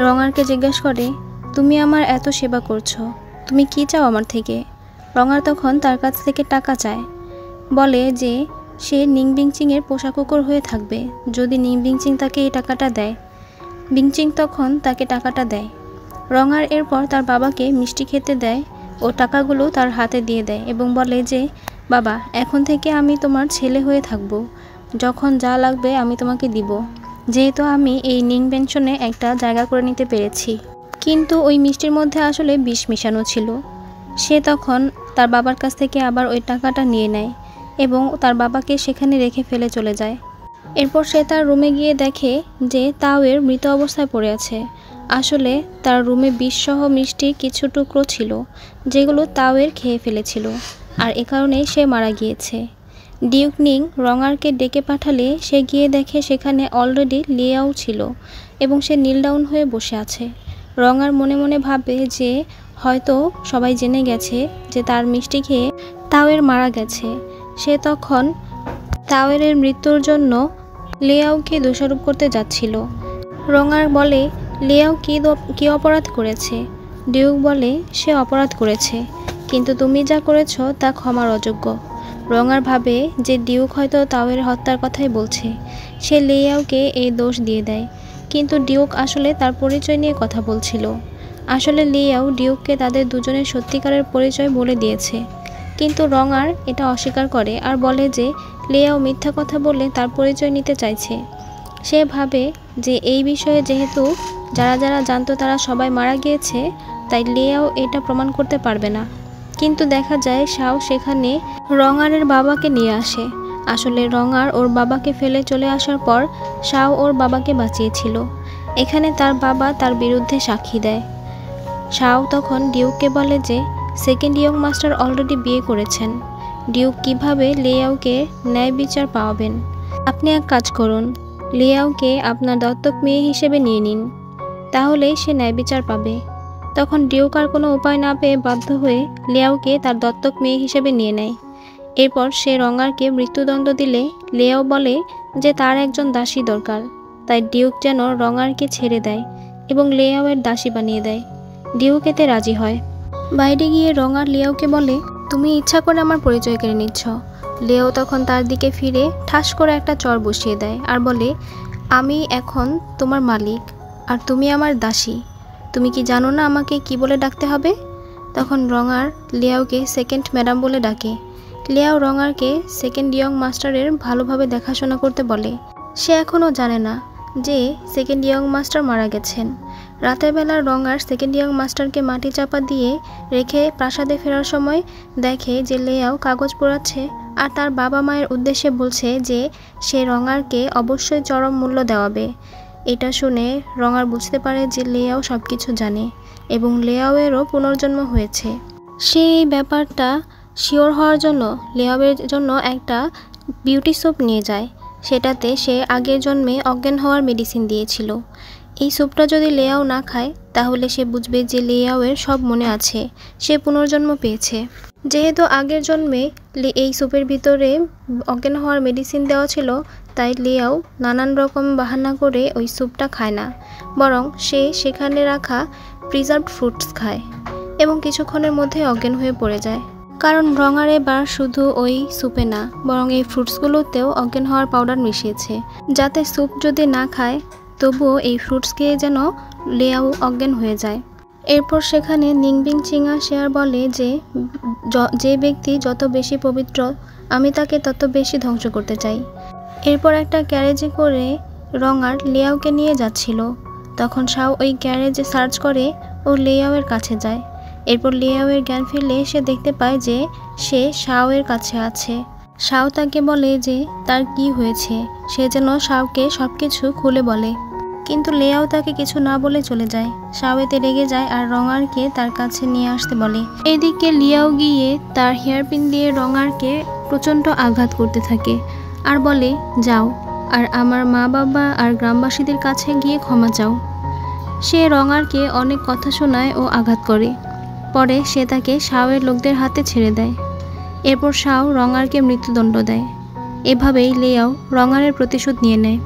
রঙারকে জিজ্ঞাসা করে, তুমি আমার এত সেবা করছো, তুমি কি চাও আমার থেকে? রঙার তখন তার কাছ থেকে টাকা চায়, বলে যে সে নিং বিংচিং এর পোষা কুকুর হয়ে থাকবে যদি নিং বিংচিং তাকে এই টাকাটা দেয়। বিংচিং তখন তাকে টাকাটা দেয়। রঙার এরপর তার বাবাকে মিষ্টি খেতে দেয় ও টাকাগুলো তার হাতে দিয়ে দেয় এবং বলে যে বাবা, এখন থেকে আমি তোমার ছেলে হয়ে থাকব, যখন যা লাগবে আমি তোমাকে দিব, যেহেতু আমি এই নিং পেনশনে একটা জায়গা করে নিতে পেরেছি। কিন্তু ওই মিষ্টির মধ্যে আসলে বিষ মিশানো ছিল। সে তখন তার বাবার কাছ থেকে আবার ওই টাকাটা নিয়ে নেয় এবং তার বাবাকে সেখানে রেখে ফেলে চলে যায়। এরপর সে তার রুমে গিয়ে দেখে যে তাওয়ের মৃত অবস্থায় পড়ে আছে। আসলে তার রুমে বিষসহ মিষ্টির কিছু টুকরো ছিল যেগুলো তাওয়ের খেয়ে ফেলেছিল, আর এ কারণেই সে মারা গিয়েছে। ডিউক নিং রঙারকে ডেকে পাঠালে সে গিয়ে দেখে সেখানে অলরেডি লিয়াও ছিল এবং সে নীল ডাউন হয়ে বসে আছে। রঙার মনে মনে ভাবে যে হয়তো সবাই জেনে গেছে যে তার মিষ্টি খেয়ে তাওয়ের মারা গেছে। সে তখন তাওয়ের মৃত্যুর জন্য লিয়াওকে দোষারোপ করতে যাচ্ছিল। রঙার বলে লিয়াও কি অপরাধ করেছে? ডিউক বলে সে অপরাধ করেছে, কিন্তু তুমি যা করেছ তা ক্ষমার অযোগ্য। রঙার ভাবে যে ডিউক হয়তো তাওয়ের হত্যার কথাই বলছে। সে লিয়াওকে এই দোষ দিয়ে দেয়, কিন্তু ডিউক আসলে তার পরিচয় নিয়ে কথা বলছিল। আসলে লিয়াও ডিউককে তাদের দুজনের সত্যিকারের পরিচয় বলে দিয়েছে, কিন্তু রঙার এটা অস্বীকার করে আর বলে যে লিয়াও মিথ্যা কথা বলে তার পরিচয় নিতে চাইছে। সে ভাবে যে এই বিষয়ে যেহেতু যারা যারা জানতো তারা সবাই মারা গিয়েছে, তাই লিয়াও এটা প্রমাণ করতে পারবে না। কিন্তু দেখা যায় শাও সেখানে রঙারের বাবাকে নিয়ে আসে। আসলে রঙার ওর বাবাকে ফেলে চলে আসার পর শাও ওর বাবাকে বাঁচিয়েছিল। এখানে তার বাবা তার বিরুদ্ধে সাক্ষী দেয়। শাও তখন ডিউককে বলে যে সেকেন্ড ইয়ং মাস্টার অলরেডি বিয়ে করেছেন। ডিউক কিভাবে লিয়াওকে ন্যায় বিচার পাওয়াবেন? আপনি এক কাজ করুন, লিয়াওকে আপনার দত্তক মেয়ে হিসেবে নিয়ে নিন, তাহলেই সে ন্যায় বিচার পাবে। তখন ডিউক আর কোনো উপায় না পেয়ে বাধ্য হয়ে লিয়াওকে তার দত্তক মেয়ে হিসেবে নিয়ে নেয়। এরপর সে রঙারকে মৃত্যুদণ্ড দিলে লিয়াও বলে যে তার একজন দাসী দরকার, তাই ডিউক যেন রঙারকে ছেড়ে দেয় এবং লিয়াওয়ের দাসী বানিয়ে দেয়। ডিউক এতে রাজি হয়। বাইরে গিয়ে রঙার লিয়াওকে বলে, তুমি ইচ্ছা করে আমার পরিচয় কেড়ে নিচ্ছ। লিয়াও তখন তার দিকে ফিরে ঠাস করে একটা চর বসিয়ে দেয় আর বলে, আমি এখন তোমার মালিক আর তুমি আমার দাসী। তুমি কি জানো না আমাকে কি বলে ডাকতে হবে? তখন রঙার লিয়াওকে সেকেন্ড ম্যাডাম বলে ডাকে। লিয়াও রঙারকে সেকেন্ড ইয়ং মাস্টারের ভালোভাবে দেখাশোনা করতে বলে। সে এখনও জানে না যে সেকেন্ড ইয়ং মাস্টার মারা গেছেন। রাতের বেলা রঙার সেকেন্ড ইয়ং মাস্টারকে মাটি চাপা দিয়ে রেখে প্রাসাদে ফেরার সময় দেখে যে লিয়াও কাগজ পোড়াচ্ছে আর তার বাবা মায়ের উদ্দেশ্যে বলছে যে সে রঙারকে অবশ্যই চরম মূল্য দেওয়াবে। এটা শুনে রঙার বুঝতে পারে যে লিয়াও সব কিছু জানে এবং লিয়াওয়েরও পুনর্জন্ম হয়েছে। সে এই ব্যাপারটা শিওর হওয়ার জন্য লিয়াওয়ের জন্য একটা বিউটি স্যুপ নিয়ে যায়। সেটাতে সে আগের জন্মে অজ্ঞান হওয়ার মেডিসিন দিয়েছিল। এই স্যুপটা যদি লিয়াও না খায় তাহলে সে বুঝবে যে লিয়াওয়ের সব মনে আছে, সে পুনর্জন্ম পেয়েছে। যেহেতু আগের জন্মে এই স্যুপের ভিতরে অজ্ঞান হওয়ার মেডিসিন দেওয়া ছিল, তাই লিয়াও নানান রকম বাহানা করে ওই স্যুপটা খায় না, বরং সে সেখানে রাখা প্রিজার্ভড ফ্রুটস খায় এবং কিছুক্ষণের মধ্যে অজ্ঞান হয়ে পড়ে যায়। কারণ রঙার এবার শুধু ওই স্যুপে না, বরং এই ফ্রুটসগুলোতেও অজ্ঞান হওয়ার পাউডার মিশিয়েছে, যাতে স্যুপ যদি না খায় তবুও এই ফ্রুটস খেয়ে যেন লিয়াও অজ্ঞান হয়ে যায়। এরপর সেখানে নিংবিং চিঙা শেয়ার বলে যে ব্যক্তি যত বেশি পবিত্র আমি তাকে তত বেশি ধ্বংস করতে চাই। এরপর একটা ক্যারেজে করে রঙার লিয়াওকে নিয়ে যাচ্ছিল। তখন শাও ওই ক্যারেজে সার্চ করে ও লিয়াওয়ের কাছে যায়। এরপর লিয়াওয়ের জ্ঞান ফিরলে সে দেখতে পায় যে সে শাওয়ের কাছে আছে। শাও তাকে বলে যে তার কি হয়েছে, সে যেন শাওকে সব কিছু খুলে বলে। কিন্তু লিয়াও তাকে কিছু না বলে চলে যায়। শাও এতে রেগে যায় আর রঙারকে তার কাছে নিয়ে আসতে বলে। এদিকে লিয়াও গিয়ে তার হেয়ারপিন দিয়ে রঙারকে প্রচণ্ড আঘাত করতে থাকে আর বলে, যাও আর আমার মা বাবা আর গ্রামবাসীদের কাছে গিয়ে ক্ষমা চাও। সে রঙারকে অনেক কথা শোনায় ও আঘাত করে। পরে সে তাকে শাওয়ের লোকদের হাতে ছেড়ে দেয়। এরপর শাও রঙারকে মৃত্যুদণ্ড দেয়। এভাবেই লিয়াও রঙারের প্রতিশোধ নিয়ে নেয়।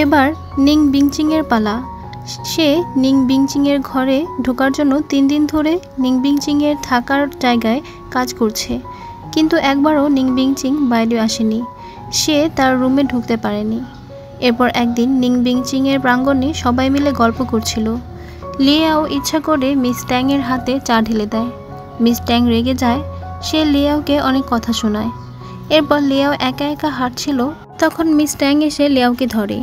এবার নিং বিংচিংয়ের পালা। সে নিং বিংচিংয়ের ঘরে ঢোকার জন্য 3 দিন ধরে নিং বিংচিংয়ের থাকার জায়গায় কাজ করছে, কিন্তু একবারও নিং বিংচিং বাইরে আসেনি। সে তার রুমে ঢুকতে পারেনি। এরপর একদিন নিং বিংচিংয়ের প্রাঙ্গণে সবাই মিলে গল্প করছিল। লিয়াও ইচ্ছা করে মিস ট্যাংয়ের হাতে চা ঢেলে দেয়। মিস ট্যাং রেগে যায়। সে লিয়াওকে অনেক কথা শোনায়। এরপর লিয়াও একা একা হাঁটছিল, তখন মিস ট্যাং এসে লিয়াওকে ধরে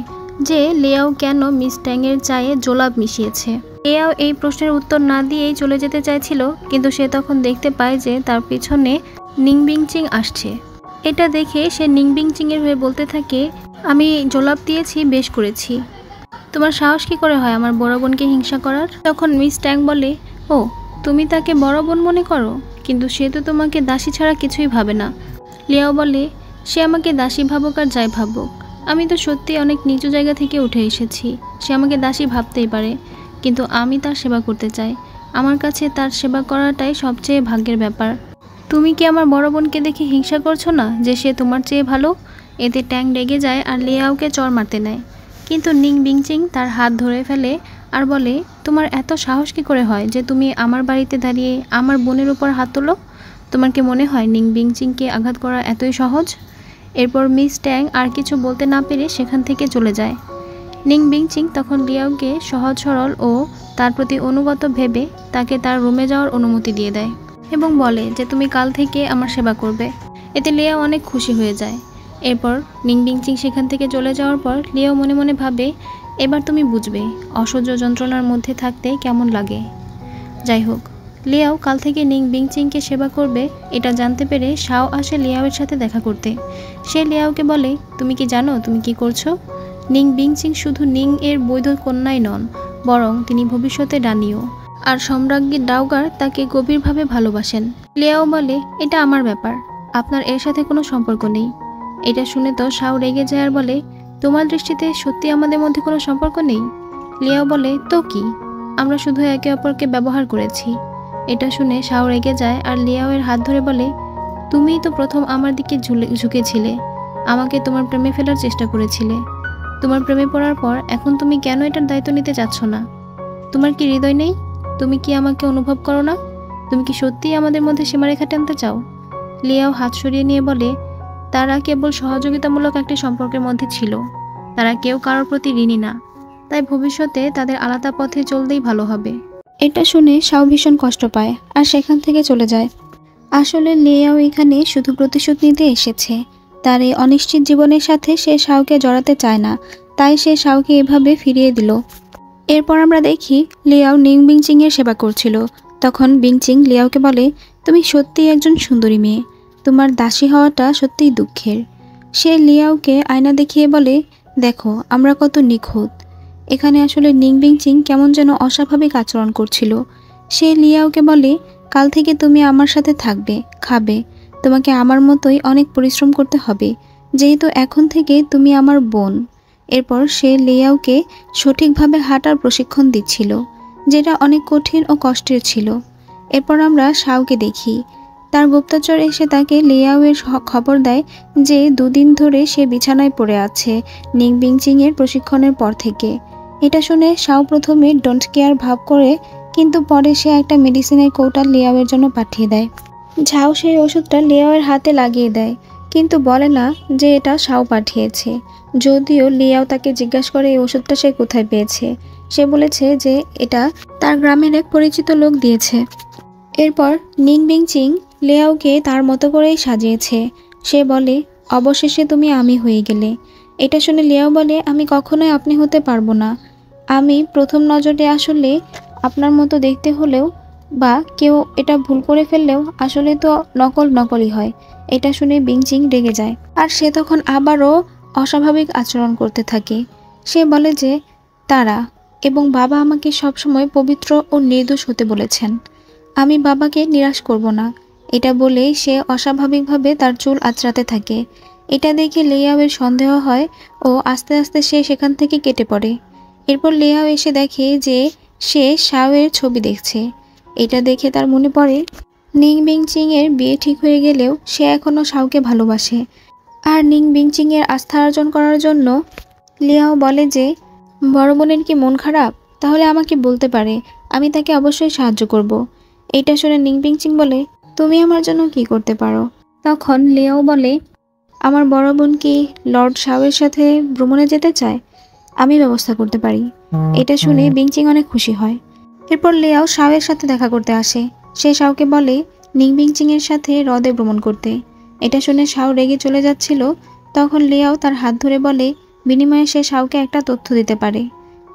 যে লিয়াও কেন মিস ট্যাংয়ের চায়ে জোলাপ মিশিয়েছে। লিয়াও এই প্রশ্নের উত্তর না দিয়েই চলে যেতে চাইছিল, কিন্তু সে তখন দেখতে পায় যে তার পিছনে নিং বিংচিং আসছে। এটা দেখে সে নিং বিংচিংয়ের হয়ে বলতে থাকে, আমি জোলাপ দিয়েছি, বেশ করেছি। তোমার সাহস কী করে হয় আমার বড় বোনকে হিংসা করার? তখন মিস ট্যাং বলে, ও তুমি তাকে বড় বোন মনে করো, কিন্তু সে তো তোমাকে দাসী ছাড়া কিছুই ভাবে না। লিয়াও বলে, সে আমাকে দাসী ভাবুক আর যাই ভাবুক, আমি তো সত্যি অনেক নিচু জায়গা থেকে উঠে এসেছি। সে আমাকে দাসী ভাবতেই পারে, কিন্তু আমি তার সেবা করতে চাই। আমার কাছে তার সেবা করাটাই সবচেয়ে ভাগ্যের ব্যাপার। তুমি কি আমার বড় বোনকে দেখে হিংসা করছো না যে সে তোমার চেয়ে ভালো? এতে ট্যাং রেগে যায় আর লিয়াওকে চড় মারতে নেয়, কিন্তু নিং বিংচিং তার হাত ধরে ফেলে আর বলে, তোমার এত সাহস কী করে হয় যে তুমি আমার বাড়িতে দাঁড়িয়ে আমার বোনের উপর হাত তোলো? তোমার কি মনে হয় নিং বিংচিংকে আঘাত করা এতই সহজ? এরপর মিস ট্যাং আর কিছু বলতে না পেরে সেখান থেকে চলে যায়। নিং বিংচিং তখন লিয়াওকে সহজ সরল ও তার প্রতি অনুগত ভেবে তাকে তার রুমে যাওয়ার অনুমতি দিয়ে দেয় এবং বলে যে তুমি কাল থেকে আমার সেবা করবে। এতে লিয়াও অনেক খুশি হয়ে যায়। এরপর নিং বিংচিং সেখান থেকে চলে যাওয়ার পর লিয়াও মনে মনে ভাবে, এবার তুমি বুঝবে অসহ্য যন্ত্রণার মধ্যে থাকতে কেমন লাগে। যাই হোক, লিয়াও কাল থেকে নিং বিংচিংকে সেবা করবে এটা জানতে পেরে শাও আসে লিয়াওয়ের সাথে দেখা করতে। সে লিয়াওকে বলে, তুমি কি জানো তুমি কি করছো? নিং বিংচিং শুধু নিং এর বৈধ কন্যাই নন, বরং তিনি ভবিষ্যতে রানীও, আর সম্রাজ্ঞী ডাওগার তাকে গভীরভাবে ভালোবাসেন। লিয়াও বলে, এটা আমার ব্যাপার, আপনার এর সাথে কোনো সম্পর্ক নেই। এটা শুনে তো শাও রেগে যায় আর বলে, তোমার দৃষ্টিতে সত্যি আমাদের মধ্যে কোনো সম্পর্ক নেই? লিয়াও বলে, তো কি, আমরা শুধু একে অপরকে ব্যবহার করেছি। এটা শুনে শাও রেগে যায় আর লিয়াওয়ের হাত ধরে বলে, তুমিই তো প্রথম আমার দিকে ঝুঁকেছিলে, আমাকে তোমার প্রেমে ফেলার চেষ্টা করেছিলে। তোমার প্রেমে পড়ার পর এখন তুমি কেন এটার দায়িত্ব নিতে চাচ্ছ না? তোমার কি হৃদয় নেই? তুমি কি আমাকে অনুভব করো না? তুমি কি সত্যিই আমাদের মধ্যে সীমারেখা টানতে চাও? লিয়াও হাত সরিয়ে নিয়ে বলে, তারা কেবল সহযোগিতামূলক একটি সম্পর্কের মধ্যে ছিল, তারা কেউ কারোর প্রতি ঋণী না, তাই ভবিষ্যতে তাদের আলাদা পথে চলতেই ভালো হবে। এটা শুনে শাও ভীষণ কষ্ট পায় আর সেখান থেকে চলে যায়। আসলে লিয়াও এখানে শুধু প্রতিশোধ নিতে এসেছে। তার এই অনিশ্চিত জীবনের সাথে সে শাওকে জড়াতে চায় না, তাই সে শাওকে এভাবে ফিরিয়ে দিল। এরপর আমরা দেখি লিয়াও নিং বিংচিং এর সেবা করছিল। তখন বিংচিং লিয়াওকে বলে, তুমি সত্যিই একজন সুন্দরী মেয়ে, তোমার দাসী হওয়াটা সত্যিই দুঃখের। সে লিয়াওকে আয়না দেখিয়ে বলে, দেখো আমরা কত নিখুঁত। এখানে আসলে নিং বিংচিং কেমন যেন অস্বাভাবিক আচরণ করছিল। সে লিয়াওকে বলে, কাল থেকে তুমি আমার সাথে থাকবে, খাবে, তোমাকে আমার মতোই অনেক পরিশ্রম করতে হবে, যেহেতু এখন থেকে তুমি আমার বোন। এরপর সে লিয়াওকে সঠিকভাবে হাঁটার প্রশিক্ষণ দিচ্ছিল, যেটা অনেক কঠিন ও কষ্টের ছিল। এরপর আমরা শাওকে দেখি। তার গুপ্তচর এসে তাকে লিয়াওয়ের খবর দেয় যে 2 দিন ধরে সে বিছানায় পড়ে আছে নিং বিংচিং এর প্রশিক্ষণের পর থেকে। এটা শুনে শাও প্রথমে ডোন্ট কেয়ার ভাব করে, কিন্তু পরে সে একটা মেডিসিনের কৌটা লিয়াওয়ের জন্য পাঠিয়ে দেয়। ঝাও সেই ওষুধটা লিয়াওয়ের হাতে লাগিয়ে দেয়, কিন্তু বলে না যে এটা শাও পাঠিয়েছে। যদিও লিয়াও তাকে জিজ্ঞাসা করে এই ওষুধটা সে কোথায় পেয়েছে। সে বলেছে যে এটা তার গ্রামের এক পরিচিত লোক দিয়েছে। এরপর নিং বিংচিং লিয়াওকে তার মতো করেই সাজিয়েছে। সে বলে, অবশেষে তুমি আমি হয়ে গেলে। এটা শুনে লিয়াও বলে, আমি কখনোই আপনি হতে পারবো না। আমি প্রথম নজরে আসলে আপনার মতো দেখতে হলেও বা কেউ এটা ভুল করে ফেললেও আসলে তো নকলই হয়। এটা শুনে বিংচিং রেগে যায় আর সে তখন আবারও অস্বাভাবিক আচরণ করতে থাকে। সে বলে যে তারা, এবং বাবা আমাকে সবসময় পবিত্র ও নির্দোষ হতে বলেছেন। আমি বাবাকে নিরাশ করব না। এটা বলেই সে অস্বাভাবিকভাবে তার চুল আঁচড়াতে থাকে। এটা দেখে লিয়াওয়ের সন্দেহ হয় ও আস্তে আস্তে সে সেখান থেকে কেটে পড়ে। এরপর লিয়াও এসে দেখে যে সে শাওয়ের ছবি দেখছে। এটা দেখে তার মনে পড়ে নিং বিংচিং এর বিয়ে ঠিক হয়ে গেলেও সে এখনও শাওকে ভালোবাসে। আর নিং বিংচিং এর আস্থা অর্জন করার জন্য লিয়াও বলে যে বড় বোনের কি মন খারাপ, তাহলে আমাকে বলতে পারে, আমি তাকে অবশ্যই সাহায্য করব। এইটা শুনে নিং বিংচিং বলে, তুমি আমার জন্য কি করতে পারো? তখন লিয়াও বলে, আমার বড় বোন কি লর্ড শাওয়ের সাথে ভ্রমণে যেতে চায়? আমি ব্যবস্থা করতে পারি। এটা শুনে বিংচিং অনেক খুশি হয়। এরপর লিয়াও শাওয়ের সাথে দেখা করতে আসে। সে শাওকে বলে নিং বিংচিং এর সাথে হ্রদে ভ্রমণ করতে। এটা শুনে শাও রেগে চলে যাচ্ছিল। তখন লিয়াও তার হাত ধরে বলে বিনিময়ে সে শাওকে একটা তথ্য দিতে পারে।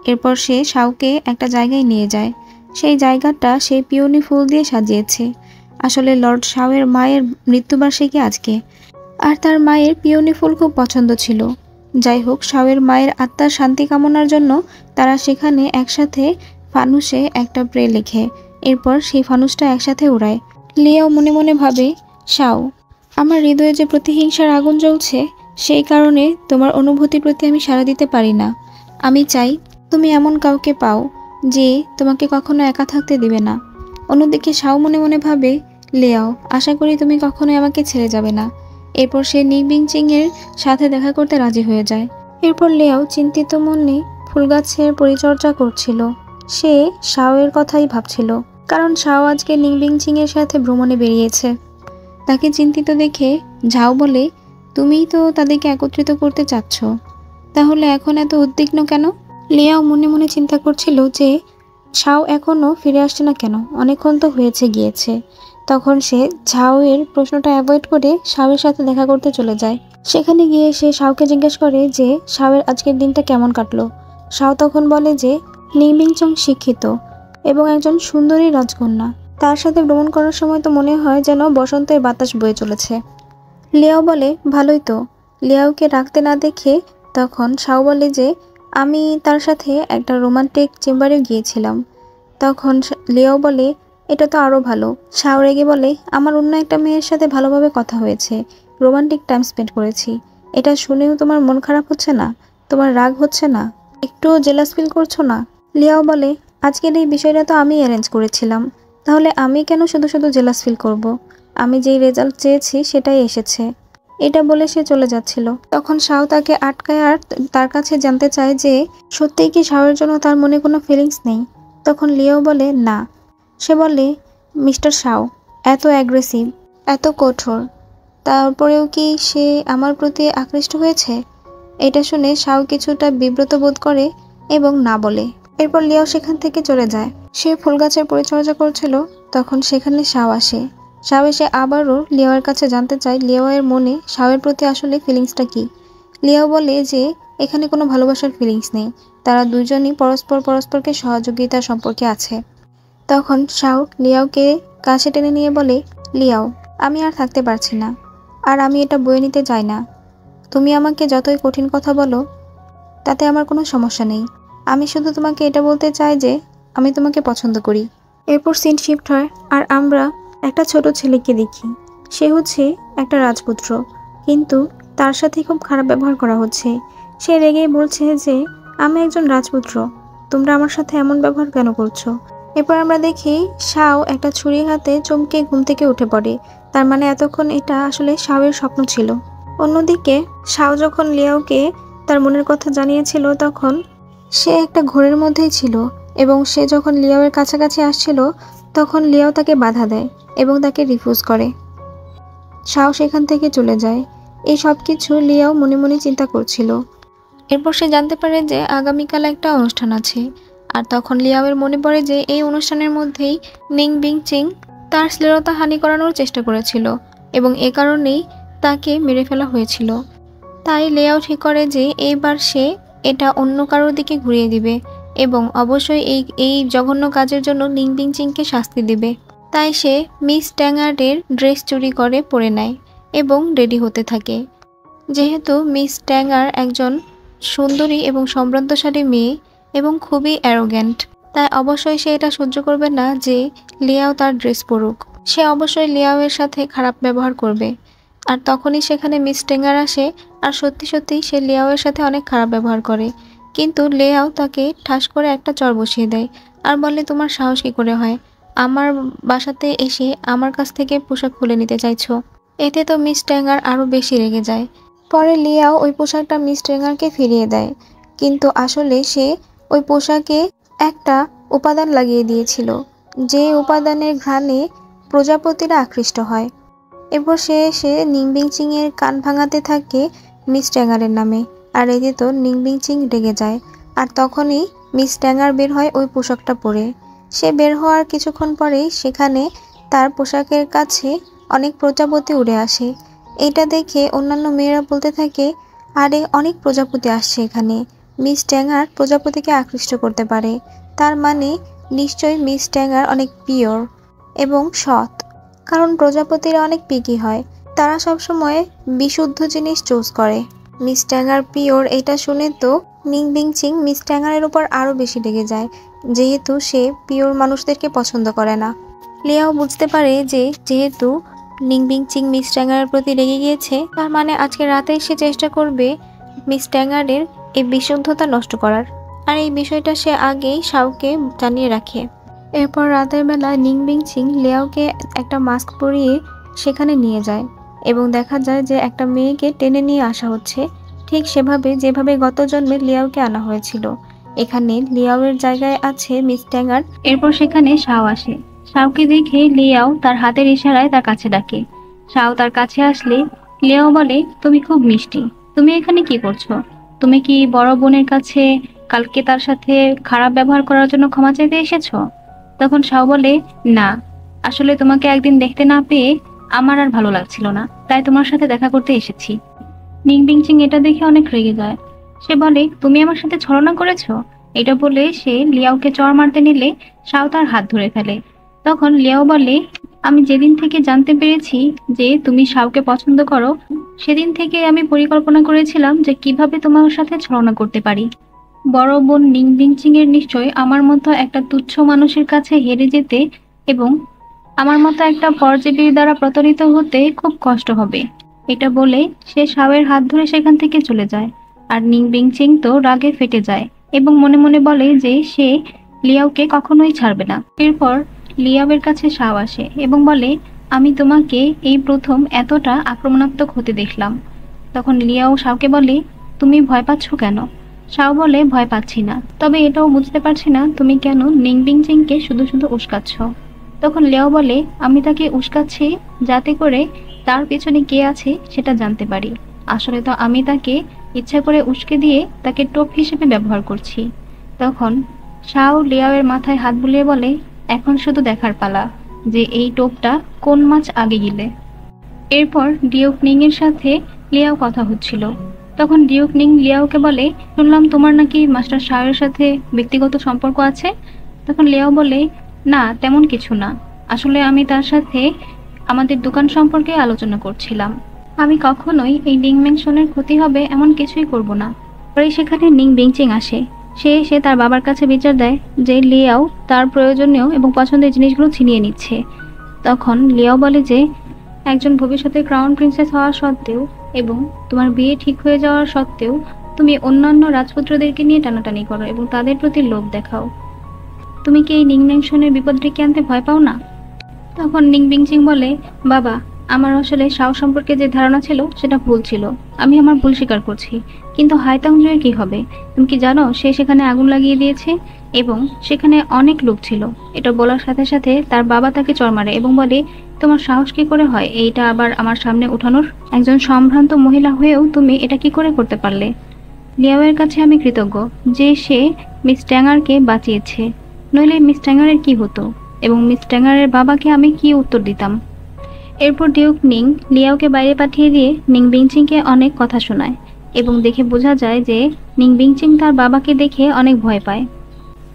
এরপর সে শাওকে একটা জায়গায় নিয়ে যায়। সেই জায়গাটা সে পিওনি ফুল দিয়ে সাজিয়েছে। আসলে লর্ড শাওয়ের মায়ের মৃত্যুবার্ষিকী আজকে, আর তার মায়ের পিওনি ফুল খুব পছন্দ ছিল। যাই হোক, শাওয়ের মায়ের আত্মার শান্তি কামনার জন্য তারা সেখানে একসাথে ফানুসে একটা প্রে লেখে। এরপর সেই ফানুসটা একসাথে উড়ায়। লিয়াও মনে মনে ভাবে, শাও, আমার হৃদয়ে যে প্রতিহিংসার আগুন জ্বলছে, সেই কারণে তোমার অনুভূতির প্রতি আমি সাড়া দিতে পারি না। আমি চাই তুমি এমন কাউকে পাও যে তোমাকে কখনো একা থাকতে দিবে না। অন্যদিকে শাও মনে মনে ভাবে, লিয়াও, আশা করি তুমি কখনোই আমাকে ছেড়ে যাবে না। এরপর সে নিং বিংচিং এর সাথে দেখা করতে রাজি হয়ে যায়। এরপর লিয়াও চিন্তিত মনে ফুলগাছের পরিচর্যা করছিল। সে শাওয়ের কথাই ভাবছিল, কারণ শাও আজকে নিং বিংচিং এর সাথে ভ্রমণে বেরিয়েছে। তাকে চিন্তিত দেখে ঝাও বলে, তুমিই তো তাদেরকে একত্রিত করতে চাচ্ছ, তাহলে এখন এত উদ্বিগ্ন কেন? লিয়াও মনে মনে চিন্তা করছিল যে শাও এখনও ফিরে আসছে না কেন, অনেকক্ষণ তো হয়েছে গিয়েছে। তখন সে ঝাওয়ের প্রশ্নটা অ্যাভয়েড করে শাওয়ের সাথে দেখা করতে চলে যায়। সেখানে গিয়ে সে শাওকে জিজ্ঞেস করে যে শাওয়ের আজকের দিনটা কেমন কাটলো। শাও তখন বলে যে নিং বিংচিং শিক্ষিত এবং একজন সুন্দরী রাজকন্যা। তার সাথে ভ্রমণ করার সময় তো মনে হয় যেন বসন্তের বাতাস বয়ে চলেছে। লিয়াও বলে, ভালোই তো। লিয়াওকে রাখতে না দেখে তখন শাও বলে যে আমি তার সাথে একটা রোমান্টিক চেম্বারে গিয়েছিলাম। তখন লিয়াও বলে, এটা তো আরও ভালো। শাও রেগে বলে, আমার অন্য একটা মেয়ের সাথে ভালোভাবে কথা হয়েছে, রোমান্টিক টাইম স্পেন্ড করেছি। এটা শুনেও তোমার মন খারাপ হচ্ছে না? তোমার রাগ হচ্ছে না? একটুও জেলাস ফিল করছো না? লিয়াও বলে, আজকের এই বিষয়টা তো আমি অ্যারেঞ্জ করেছিলাম, তাহলে আমি কেন শুধু শুধু জেলাস ফিল করব? আমি যেই রেজাল্ট চেয়েছি সেটাই এসেছে। এটা বলে সে চলে যাচ্ছিল। তখন শাও তাকে আটকায় আর তার কাছে জানতে চায় যে সত্যিই কি শাওয়ের জন্য তার মনে কোনো ফিলিংস নেই। তখন লিয়াও বলে না। সে বলে, মিস্টার শাও এত অ্যাগ্রেসিভ, এত কঠোর, তারপরেও কি সে আমার প্রতি আকৃষ্ট হয়েছে? এটা শুনে শাও কিছুটা বিব্রত বোধ করে এবং না বলে। এরপর লিয়াও সেখান থেকে চলে যায়। সে ফুলগাছের পরিচর্যা করছিল, তখন সেখানে শাও আসে। শাও এসে আবারও লিয়াওয়ের কাছে জানতে চায় লিয়াওয়ের মনে শাওয়ের প্রতি আসলে ফিলিংসটা কি। লিয়াও বলে যে এখানে কোনো ভালোবাসার ফিলিংস নেই, তারা দুজনই পরস্পরকে সহযোগিতার সম্পর্কে আছে। তখন শাও লিয়াওকে কাছে টেনে নিয়ে বলে, লিয়াও, আমি আর থাকতে পারছি না, আর আমি এটা বয়ে নিতে চাই না। তুমি আমাকে যতই কঠিন কথা বলো তাতে আমার কোনো সমস্যা নেই। আমি শুধু তোমাকে এটা বলতে চাই যে আমি তোমাকে পছন্দ করি। এরপর সিন শিফট হয় আর আমরা একটা ছোট ছেলেকে দেখি। সে হচ্ছে একটা রাজপুত্র, কিন্তু তার সাথে খুব খারাপ ব্যবহার করা হচ্ছে। সে রেগে বলছে যে আমি একজন রাজপুত্র, তোমরা আমার সাথে এমন ব্যবহার কেন করছো? এরপর আমরা দেখি শাও একটা ছুরি হাতে চমকে ঘুম থেকে উঠে পড়ে। তার মানে এতক্ষণ এটা আসলে শাওয়ের স্বপ্ন ছিল। অন্যদিকে শাও যখন লিয়াওকে তার মনের কথা জানিয়েছিল তখন সে একটা ঘোরের মধ্যেই ছিল, এবং সে যখন লিয়াওয়ের কাছাকাছি আসছিল তখন লিয়াও তাকে বাধা দেয় এবং তাকে রিফিউজ করে। শাও সেখান থেকে চলে যায়। এই সব কিছু লিয়াও মনে মনে চিন্তা করছিল। এরপর সে জানতে পারে যে আগামীকাল একটা অনুষ্ঠান আছে, আর তখন লিয়াওয়ের মনে পড়ে যে এই অনুষ্ঠানের মধ্যেই নিং বিংচিং তার শ্লীলতা হানি করানোর চেষ্টা করেছিল এবং এ কারণেই তাকে মেরে ফেলা হয়েছিল। তাই লিয়াও ঠিক করে যে এইবার সে এটা অন্য কারোর দিকে ঘুরিয়ে দিবে এবং অবশ্যই এই জঘন্য কাজের জন্য নিং বিংচিংকে শাস্তি দিবে। তাই সে মিস ট্যাঙ্গার্ডের ড্রেস চুরি করে পরে নেয় এবং রেডি হতে থাকে। যেহেতু মিস ট্যাঙ্গার একজন সুন্দরী এবং সম্ভ্রান্তশালী মেয়ে, এবং খুবই অ্যারোগ্যান্ট। তাই অবশ্যই সে এটা সহ্য করবে না যে লিয়াও তার ড্রেস পরুক। সে অবশ্যই লিয়াওয়ের সাথে খারাপ ব্যবহার করবে। আর তখনই সেখানে মিস টেঙ্গার আসে, আর সত্যি সত্যি সে লিয়াওয়ের সাথে অনেক খারাপ ব্যবহার করে। কিন্তু লিয়াও তাকে ঠাস করে একটা চর বসিয়ে দেয় আর বলে, তোমার সাহস কি করে হয় আমার বাসাতে এসে আমার কাছ থেকে পোশাক খুলে নিতে চাইছো? এতে তো মিস ট্যাঙ্গার আরো বেশি রেগে যায়। পরে লিয়াও ওই পোশাকটা মিস ট্যাঙ্গারকে ফিরিয়ে দেয়, কিন্তু আসলে সে ওই পোশাকে একটা উপাদান লাগিয়ে দিয়েছিল, যে উপাদানের ঘ্রাণে প্রজাপতিরা আকৃষ্ট হয়। এরপর সে এসে নিংবিংচিং এর কান ভাঙাতে থাকে মিস ট্যাঙ্গারের নামে, আর এতে তো নিংবিংচিং রেগে যায়। আর তখনই মিস ট্যাঙ্গার বের হয় ওই পোশাকটা পরে। সে বের হওয়ার কিছুক্ষণ পরেই সেখানে তার পোশাকের কাছে অনেক প্রজাপতি উড়ে আসে। এটা দেখে অন্যান্য মেয়েরা বলতে থাকে, আরে অনেক প্রজাপতি আসছে এখানে, মিস ট্যাঙ্গার প্রজাপতিকে আকৃষ্ট করতে পারে, তার মানে নিশ্চয়ই মিস ট্যাঙ্গার অনেক পিওর এবং সৎ। কারণ প্রজাপতিরা অনেক পিকি হয়, তারা সবসময় বিশুদ্ধ জিনিস চুজ করে। মিস ট্যাঙ্গার পিওর এটা শুনে তো নিংবিংচিং মিস ট্যাঙ্গারের উপর আরও বেশি রেগে যায়, যেহেতু সে পিওর মানুষদেরকে পছন্দ করে না। লিয়াও বুঝতে পারে যে যেহেতু নিংবিংচিং মিস ট্যাঙ্গারের প্রতি রেগে গিয়েছে, তার মানে আজকে রাতেই সে চেষ্টা করবে মিস ট্যাঙ্গারের এই বিশুদ্ধতা নষ্ট করার। আর এই বিষয়টা সে আগেই শাওকে জানিয়ে রাখে। এরপর রাতের বেলা নিংবিংচিং লিয়াওকে একটা মাস্ক পরিয়ে সেখানে নিয়ে যায় এবং দেখা যায় যে একটা মেয়েকে টেনে নিয়ে আসা হচ্ছে, ঠিক সেভাবে যেভাবে গত জন্মে লিয়াওকে আনা হয়েছিল। এখানে লিয়াওয়ের জায়গায় আছে মিস ট্যাঙ্গার। এরপর সেখানে শাও আসে। শাওকে দেখে লিয়াও তার হাতের ইশারায় তার কাছে ডাকে। শাও তার কাছে আসলে লিয়াও বলে, তুমি খুব মিষ্টি, তুমি এখানে কি করছো? তুমি কি বড় বোনের কাছে কালকে তার সাথে খারাপ ব্যবহার করার জন্য ক্ষমা চাইতে এসেছো? তখন শাও বলে, না, আসলে তোমাকে একদিন দেখতে না পেয়ে আমার আর ভালো লাগছিল না, তাই তোমার সাথে দেখা করতে এসেছি। নিংবিংচিং এটা দেখে অনেক রেগে যায়। সে বলে, তুমি আমার সাথে ছলনা করেছো? এটা বলে সে লিয়াওকে চড় মারতে নিলে শাও তার হাত ধরে ফেলে। তখন লিয়াও বলে, আমি যেদিন থেকে জানতে পেরেছি যে তুমি শাওকে পছন্দ করো, সেদিন থেকে আমি পরিকল্পনা করেছিলাম যে কিভাবে তোমার সাথে ছলনা করতে পারি। বড় বোন নিংবিংচিং এর নিশ্চয় আমার মতো একটা তুচ্ছ মানুষের কাছে হেরে যেতে এবং আমার মতো একটা পরজীবীর দ্বারা প্রতারিত হতে খুব কষ্ট হবে। এটা বলে সে শাওয়ের হাত ধরে সেখান থেকে চলে যায়। আর নিংবিংচিং তো রাগে ফেটে যায় এবং মনে মনে বলে যে সে লিয়াওকে কখনোই ছাড়বে না। এরপর লিয়াওয়ের কাছে শাও আসে এবং বলে, আমি তোমাকে এই প্রথম এতটা আক্রমণাত্মক হতে দেখলাম। তখন লিয়াও শাওকে বলে, তুমি ভয় পাচ্ছ কেন? শাও বলে, ভয় পাচ্ছি না, তবে এটাও বুঝতে পারছি না তুমি কেন নিংবিংচিংকে শুধু শুধু উস্কাচ্ছ। তখন লিয়াও বলে, আমি তাকে উস্কাচ্ছি যাতে করে তার পেছনে কে আছে সেটা জানতে পারি। আসলে তো আমি তাকে ইচ্ছা করে উস্কে দিয়ে তাকে টোপ হিসেবে ব্যবহার করছি। তখন শাও লিয়াওয়ের মাথায় হাত বুলিয়ে বলে, এখন শুধু দেখার পালা যে এই টোপটা কোন মাছ আগে গিলে। এরপর ডিউক নিং এর সাথে লিয়াও কথা হচ্ছিল। তখন ডিউক নিং লিয়াওকে বলে, শুনলাম তোমার নাকি মাস্টার শাওয়ের সাথে ব্যক্তিগত সম্পর্ক আছে। তখন লিয়াও বলে, না, তেমন কিছু না, আসলে আমি তার সাথে আমাদের দোকান সম্পর্কে আলোচনা করছিলাম। আমি কখনোই এই নিংমেংশনের ক্ষতি হবে এমন কিছুই করব না। পরে সেখানে নিংবিংচিং আসে। সে এসে তার বাবার কাছে বিচার দেয় যে লিয়াও তার প্রয়োজনীয় এবং পছন্দের জিনিসগুলো ছিনিয়ে নিচ্ছে। তখন লিয়াও বলে যে একজন ভবিষ্যতে ক্রাউন প্রিন্সেস হওয়া সত্ত্বেও এবং তোমার বিয়ে ঠিক হয়ে যাওয়ার সত্ত্বেও তুমি অন্যান্য রাজপুত্রদেরকে নিয়ে টানাটানি করো এবং তাদের প্রতি লোভ দেখাও। তুমি কি এই নিংমেংশনের বিপদ ডেকে আনতে ভয় পাও না? তখন নিংবিংচিং বলে, বাবা, আমার আসলে শাও সম্পর্কে যে ধারণা ছিল সেটা ভুল ছিল, আমি আমার ভুল স্বীকার করছি। কিন্তু হাইতাংজয়ের কি হবে? তুমি কি জানো সে সেখানে আগুন লাগিয়ে দিয়েছে এবং সেখানে অনেক লোক ছিল। এটা বলার সাথে সাথে তার বাবা তাকে চড় মারে এবং বলে, তোমার সাহস কি করে হয় এইটা আবার আমার সামনে উঠানোর? একজন সম্ভ্রান্ত মহিলা হয়েও তুমি এটা কি করে করতে পারলে? লিয়াওয়ের কাছে আমি কৃতজ্ঞ যে সে মিস ট্যাঙ্গারকে বাঁচিয়েছে, নইলে মিস ট্যাঙ্গারের কি হতো এবং মিস ট্যাঙ্গারের বাবাকে আমি কি উত্তর দিতাম। এরপর ডিউক নিং লিয়াওকে বাইরে পাঠিয়ে দিয়ে নিংবিংচিংকে অনেক কথা শোনায় এবং দেখে বোঝা যায় যে নিংবিংচিং তার বাবাকে দেখে অনেক ভয় পায়।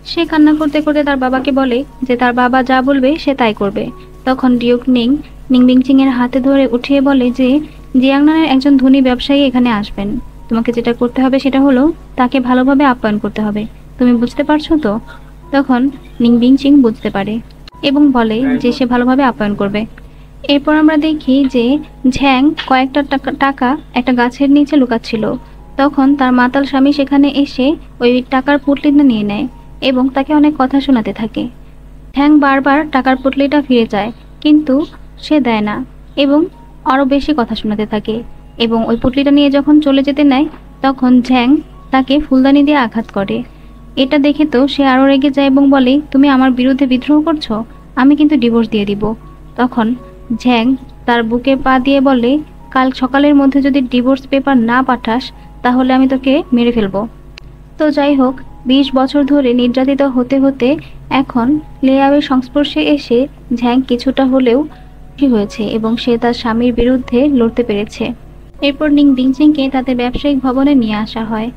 সে কান্না করতে করতে তার বাবাকে বলে যে তার বাবা যা বলবে সে তাই করবে। তখন ডিউক নিং নিংবিংচিং এর হাতে ধরে উঠিয়ে বলে যে জিয়াংনানের একজন ধনী ব্যবসায়ী এখানে আসবেন, তোমাকে যেটা করতে হবে সেটা হলো তাকে ভালোভাবে আপ্যায়ন করতে হবে তুমি বুঝতে পারছো তো? তখন নিংবিং চিং বুঝতে পারে এবং বলে যে সে ভালোভাবে আপ্যায়ন করবে। এরপর আমরা দেখি যে ঝ্যাং কয়েকটা টাকা একটা গাছের নিচে লুকাচ্ছিল। তখন তার মাতাল স্বামী সেখানে এসে ওই টাকার পুটলিটা নিয়ে নেয় এবং তাকে অনেক কথা শোনাতে থাকে। ঝ্যাং বারবার টাকার পুটলিটা ফিরে যায়, কিন্তু সে দেয় না এবং আরো বেশি কথা শোনাতে থাকে। এবং ওই পুটলিটা নিয়ে যখন চলে যেতে নেয়, তখন ঝ্যাং তাকে ফুলদানি দিয়ে আঘাত করে। এটা দেখে তো সে আরো রেগে যায় এবং বলে, তুমি আমার বিরুদ্ধে বিদ্রোহ করছো, আমি কিন্তু ডিভোর্স দিয়ে দিব। তখন ঝ্যাং তার বুকে পা দিয়ে বলে, কাল সকালের মধ্যে যদি ডিভোর্স পেপার না পাঠাস তাহলে আমি তোকে মেরে ফেলবো। তো যাই হোক, 20 বছর ধরে নির্যাতিত হতে হতে এখন লিয়াওয়ের সংস্পর্শে এসে ঝ্যাং কিছুটা হলেও খুশি হয়েছে এবং সে তার স্বামীর বিরুদ্ধে লড়তে পেরেছে। এরপর নিং বিংচিংকে তাদের ব্যবসায়িক ভবনে নিয়ে আসা হয়,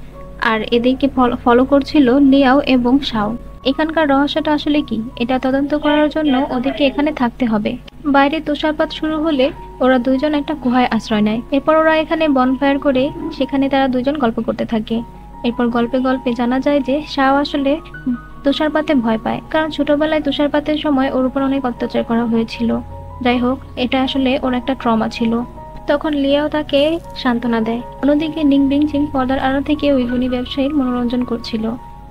আর এদেরকে ফলো করছিল লিয়াও এবং শাও। এখানকার রহস্যটা আসলে কি, এটা তদন্ত করার জন্য ওদেরকে এখানে থাকতে হবে। বাইরে তুষারপাত শুরু হলে ওরা দুইজন একটা গুহায় আশ্রয় নেয়। এরপর ওরা এখানে বনফায়ার করে সেখানে তারা দুজন গল্প করতে থাকে। এরপর গল্পে গল্পে জানা যায় যে শাও আসলে তুষারপাতে ভয় পায়, কারণ ছোটবেলায় তুষারপাতের সময় ওর উপর অনেক অত্যাচার করা হয়েছিল। যাই হোক, এটা আসলে ওর একটা ট্রমা ছিল। তখন লিয়াও তাকে সান্ত্বনা দেয়। অন্যদিকে নিং বিংচিং পর্দার আড়াল থেকে ওই গুণী ব্যবসায়ীর মনোরঞ্জন করছিল।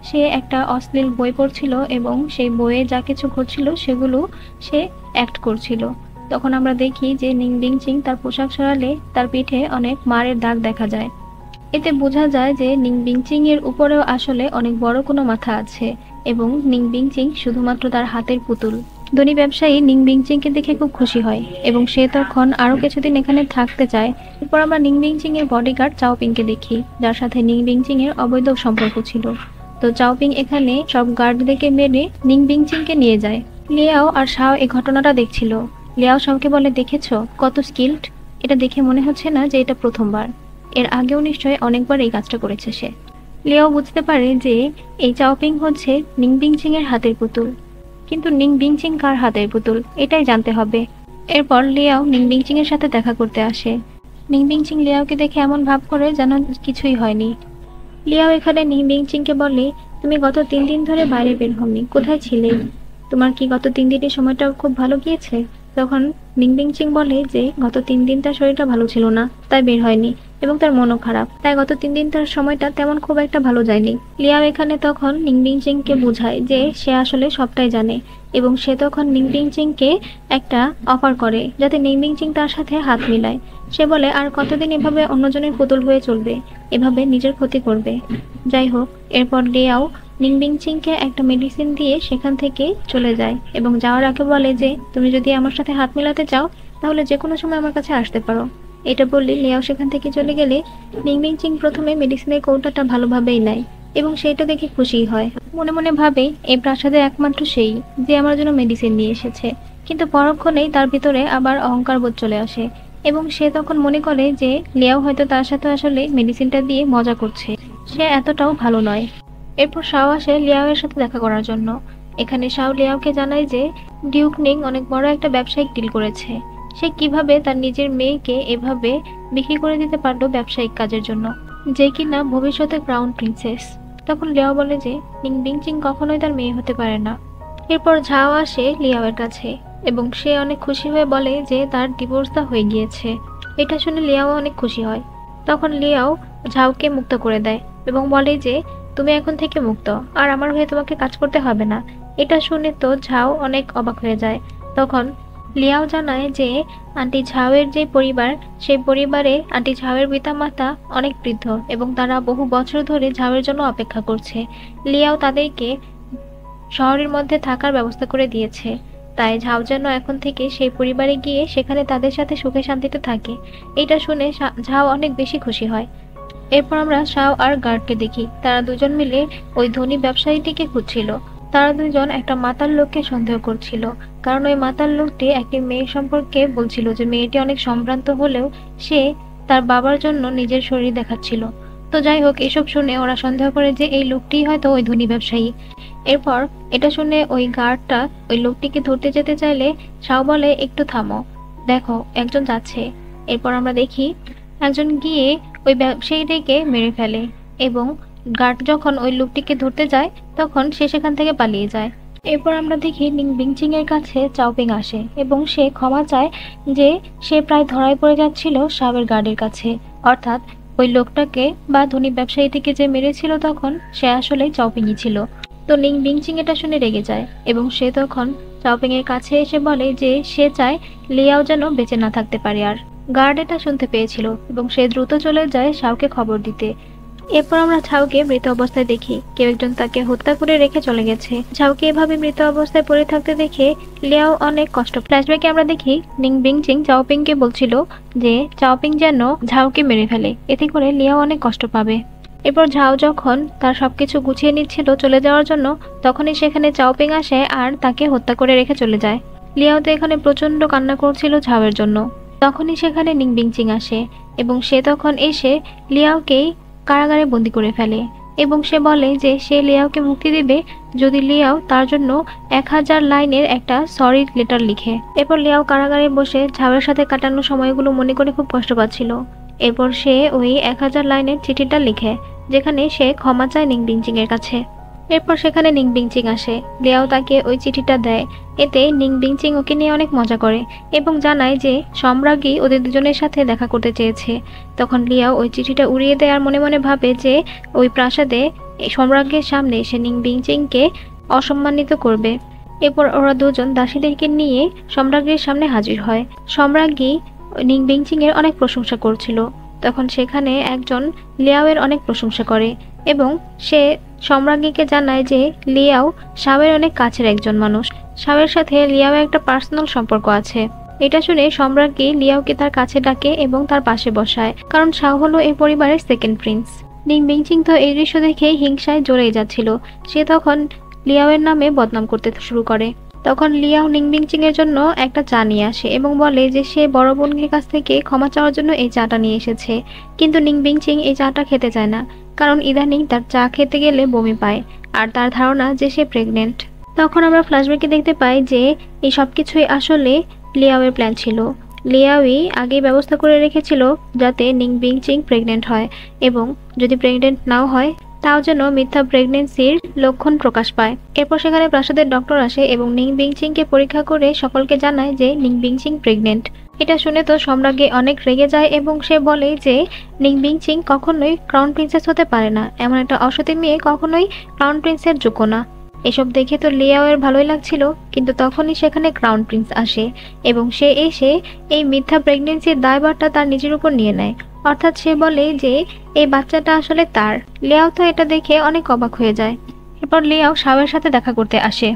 সে একটা অশ্লীল বই পড়ছিল এবং সেই বইয়ে যা কিছু ঘটছিল সেগুলো সে অ্যাক্ট করছিল। তখন আমরা দেখি যে নিং বিংচিং তার পোশাক সরালে তার পিঠে অনেক মারের দাগ দেখা যায়। এতে বোঝা যায় যে নিং বিংচিং এর উপরেও আসলে অনেক বড় কোনো মাথা আছে এবং নিং বিংচিং শুধুমাত্র তার হাতের পুতুল। ধনী ব্যবসায়ী নিং বিংচিংকে দেখে খুব খুশি হয় এবং সে তখন আরো কিছুদিন এখানে থাকতে চায়। এরপর আমরা নিং বিংচিং এর বডিগার্ড চাওপিংকে দেখি, যার সাথে নিং বিংচিং এর অবৈধ সম্পর্ক ছিল। তো চাওপিং এখানে সব গার্ডদেরকে মেরে নিং বিংচিংকে নিয়ে যায়। লিয়াও আর শাও এই ঘটনাটা দেখছিল। লিয়াও শাওকে বলে, দেখেছো কত স্কিল্ড? এটা দেখে মনে হচ্ছে না যে এটা প্রথমবার, এর আগেও নিশ্চয়ই অনেকবার এই কাজটা করেছে সে। লিয়াও বুঝতে পারে যে এই চাওপিং হচ্ছে নিং বিংচিং এর হাতের পুতুল, কিন্তু নিং বিংচিং কার হাতের পুতুল এটাই জানতে হবে। এরপর লিয়াও নিং বিংচিং এর সাথে দেখা করতে আসে। নিং বিংচিং লিয়াওকে দেখে এমন ভাব করে যেন কিছুই হয়নি। লিয়াও এখানে নিং বিংচিংকে বলে, তুমি গত 3 দিন ধরে বাইরে বের হওনি, কোথায় ছিলে? তোমার কি গত 3 দিনের সময়টা খুব ভালো গিয়েছে? তখন নিং বিংচিং বলে যে গত 3 দিন তার শরীরটা ভালো ছিল না, তাই বের হয়নি এবং তার মনও খারাপ, তাই গত 3 দিন তার সময়টা তেমন খুব একটা ভালো যায়নি। লিয়াও এখানে তখন নিং বিংচিংকে বোঝায় যে সে আসলে সবটাই জানে এবং সে তখন নিং বিংচিংকে একটা অফার করে যাতে নিং বিংচিং তার সাথে হাত মিলায়। সে বলে, আর কতদিন এভাবে অন্যজনের পুতুল হয়ে চলবে, এভাবে নিজের ক্ষতি করবে। যাই হোক, এরপর লিয়াও নিং বিংচিংকে একটা মেডিসিন দিয়ে সেখান থেকে চলে যায় এবং যাওয়ার আগে বলে যে তুমি যদি আমার সাথে হাত মিলাতে চাও তাহলে যে কোনো সময় আমার কাছে আসতে পারো। এটা বললে লিয়াও সেখান থেকে চলে গেলে নিং বিংচিং প্রথমে মেডিসিনের কৌটাটা ভালোভাবেই নেয় এবং সেটা দেখে খুশি হয়। মনে মনে ভাবে, এই প্রাসাদে একমাত্র সেই যে আমার জন্য মেডিসিন নিয়ে এসেছে। কিন্তু পরক্ষণেই তার ভিতরে আবার অহংকার বোধ চলে আসে এবং সে তখন মনে করে যে লিয়াও হয়তো তার সাথে আসলে মেডিসিনটা দিয়ে মজা করছে, সে এতটাও ভালো নয়। এরপর শাও আসে লিয়াওয়ের সাথে দেখা করার জন্য। এখানে শাও লিয়াওকে জানায় যে ডিউক নিং অনেক বড় একটা ব্যবসায়িক ডিল করেছে। সে কিভাবে তার নিজের মেয়েকে এভাবে বিক্রি করে দিতে পারলো ব্যবসায়িক কাজের জন্য, যে কিনা ভবিষ্যতে ক্রাউন প্রিন্সেস। তখন লিয়াও বলে যে নিং বিংচিং কখনোই তার মেয়ে হতে পারে না। এরপর ঝাও আসে লিয়াওয়ের কাছে এবং সে অনেক খুশি হয়ে বলে যে তার ডিভোর্সটা হয়ে গিয়েছে। এটা শুনে লিয়াও অনেক খুশি হয়। তখন লিয়াও ঝাওকে মুক্ত করে দেয় এবং বলে যে তুমি এখন থেকে মুক্ত, আর আমার হয়ে তোমাকে কাজ করতে হবে না। এটা শুনে তো ঝাও অনেক অবাক হয়ে যায়। তখন লিয়াও জানায় যে আন্টি ঝাওয়ের যে পরিবার, সেই পরিবারে আন্টি ঝাওয়ের পিতামাতা অনেক বৃদ্ধ এবং তারা বহু বছর ধরে ঝাওয়ের জন্য অপেক্ষা করছে। লিয়াও তাদেরকে শহরের মধ্যে থাকার ব্যবস্থা করে দিয়েছে, তাই ঝাও যেন এখন থেকে সেই পরিবারে গিয়ে সেখানে তাদের সাথে সুখে শান্তিতে থাকে। এটা শুনে ঝাও অনেক বেশি খুশি হয়। এরপর আমরা শাও আর গার্ডকে দেখি, তারা দুজন মিলে ওই ধনী ব্যবসায়ীটিকে খুঁজছিল। তারা দুজন একটা মাতাল লোককে সন্দেহ করছিল, কারণ ওই মাতাল লোকটি একটি মেয়ের সম্পর্কে বলছিল যে মেয়েটি অনেক সম্ভ্রান্ত হলেও সে তার বাবার জন্য নিজের শরীর দেখাচ্ছিল। তো যাই হোক, এসব শুনে ওরা সন্দেহ করে যে এই লোকটি হয়তো ওই ধনী ব্যবসায়ী। এরপর এটা শুনে ওই গার্ডটা ওই লোকটিকে ধরতে যেতে চাইলে শাও বলে, একটু থামো, দেখো একজন যাচ্ছে। এরপর আমরা দেখি একজন গিয়ে ওই ব্যবসায়ীটিকে মেরে ফেলে এবং গার্ড যখন ওই লোকটিকে ধরতে যায় তখন সে সেখান থেকে পালিয়ে যায়। এরপর আমরা দেখি নিং বিংচিং এর কাছে চাওপিং আসে এবং সে ক্ষমা চায় যে সে প্রায় ধরায় পড়ে যাচ্ছিল শাওয়ের গার্ডের কাছে, অর্থাৎ ওই লোকটাকে বা ধনী ব্যবসায়ীটিকে যে মেরেছিল তখন সে আসলেই চাওপিংই ছিল। তো নিং বিংচিং এটা শুনে রেগে যায় এবং সে তখন চাওপিং এর কাছে এসে বলে যে সে চায় লিয়াও যেন বেঁচে না থাকতে পারে। আর গার্ড এটা শুনতে পেয়েছিল এবং সে দ্রুত চলে যায় শাওকে খবর দিতে। এরপর আমরা ঝাউকে মৃত অবস্থায় দেখি, কেউ একজন তাকে হত্যা করে রেখে চলে গেছে। ঝাউকে এভাবে মৃত অবস্থায় পড়ে থাকতে দেখে লিয়াও অনেক কষ্ট। ফ্ল্যাশব্যাকে আমরা দেখি নিং বিংচিং চাওপিংকে বলছিল যে চাওপিং যেন ঝাউকে মেরে ফেলে, এতে করে লিয়াও অনেক কষ্ট পাবে। এরপর ঝাও যখন তার সবকিছু গুছিয়ে নিচ্ছিল চলে যাওয়ার জন্য, তখনই সেখানে চাওপিং আসে আর তাকে হত্যা করে রেখে চলে যায়। লিয়াও তো এখানে প্রচন্ড কান্না করছিল ঝাওয়ের জন্য। তখনই সেখানে নিং বিংচিং আসে এবং সে তখন এসে লিয়াওকেই কারাগারে বন্দি করে ফেলে এবং সে বলে যে সে লিয়াওকে মুক্তি দেবে যদি লিয়াও তার জন্য 1000 লাইনের একটা সরি লেটার লিখে। এরপর লিয়াও কারাগারে বসে ঝাওয়ের সাথে কাটানো সময়গুলো মনে করে খুব কষ্ট পাচ্ছিল। এরপর সে ওই 1000 লাইনের চিঠিটা লিখে যেখানে সে ক্ষমা চায় নিং বিংচিং এর কাছে। এরপর সেখানে নিং বিংচিং আসে, লিয়াও তাকে ওই চিঠিটা দেয়। এতে নিং বিংচিং ওকে নিয়ে অনেক মজা করে এবং জানায় যে সম্রাজ্ঞী ওদের দুজনের সাথে দেখা করতে চেয়েছে। তখন লিয়াও ওই চিঠিটা উড়িয়ে দেয় আর মনে মনে ভাবে যে ওই প্রাসাদে সম্রাজ্ঞীর সামনে সে নিং বিংচিংকে অসম্মানিত করবে। এরপর ওরা দুজন দাসীদেরকে নিয়ে সম্রাজ্ঞীর সামনে হাজির হয়। সম্রাজ্ঞী নিং বিংচিং এর অনেক প্রশংসা করছিল। তখন সেখানে একজন লিয়াওয়ের অনেক প্রশংসা করে এবং সে সম্রাজ্ঞীকে জানায় যে লিয়াও শাওয়ের অনেক কাছের একজন মানুষ, শাওয়ের সাথে লিয়াও একটা পার্সোনাল সম্পর্ক আছে। এটা শুনে সম্রাজ্ঞী লিয়াওকে তার কাছে ডাকে এবং তার পাশে বসায়, কারণ শাও হলো এই পরিবারের সেকেন্ড প্রিন্স। নিং বিংচিং তো এই দৃশ্য দেখে হিংসায় জ্বলেই যাচ্ছিল। সে তখন লিয়াওয়ের নামে বদনাম করতে শুরু করে। তখন লিয়াও নিং বিংচিং এর জন্য একটা চা নিয়ে আসে এবং বলে যে সে বড় বোনের কাছ থেকে ক্ষমা চাওয়ার জন্য এই চাটা নিয়ে এসেছে। কিন্তু নিং বিংচিং এই চাটা খেতে চায় না, কারণ ইদানিং তার চা খেতে গেলে বমি পায় আর তার ধারণা যে সে প্রেগনেন্ট। তখন আমরা ফ্ল্যাশব্যাকে দেখতে পাই যে এই সবকিছুই আসলে লিয়াওয়ের প্ল্যান ছিল। লিয়াওই আগে ব্যবস্থা করে রেখেছিল যাতে নিং বিংচিং প্রেগনেন্ট হয় এবং যদি প্রেগনেন্ট নাও হয় তাও যেন মিথ্যা প্রেগনেন্সির লক্ষণ প্রকাশ পায়। এরপর সেখানে প্রাসাদের ডক্টর আসে এবং নিং বিংচিংকে পরীক্ষা করে সকলকে জানায় যে নিং বিংচিং প্রেগনেন্ট। এটা শুনে তো সম্রাজ্ঞী অনেক রেগে যায় এবং সে বলে যে নিং বিংচিং কখনোই ক্রাউন প্রিন্সেস হতে পারে না, এমন একটা অসতী মেয়ে কখনোই ক্রাউন প্রিন্সের যোগ্য না। এসব দেখে তো লিয়াওয়ের ভালোই লাগছিল, কিন্তু তখনই সেখানে ক্রাউন প্রিন্স আসে এবং সে এসে এই মিথ্যা প্রেগনেন্সির দায়ভারটা তার নিজের উপর নিয়ে নেয়। অর্থাৎ সে বলে যে এই বাচ্চাটা আসলে তার। লিয়াও তো এটা দেখে অনেক অবাক হয়ে যায়। এরপর লিয়াও শাওয়ের সাথে দেখা করতে আসে।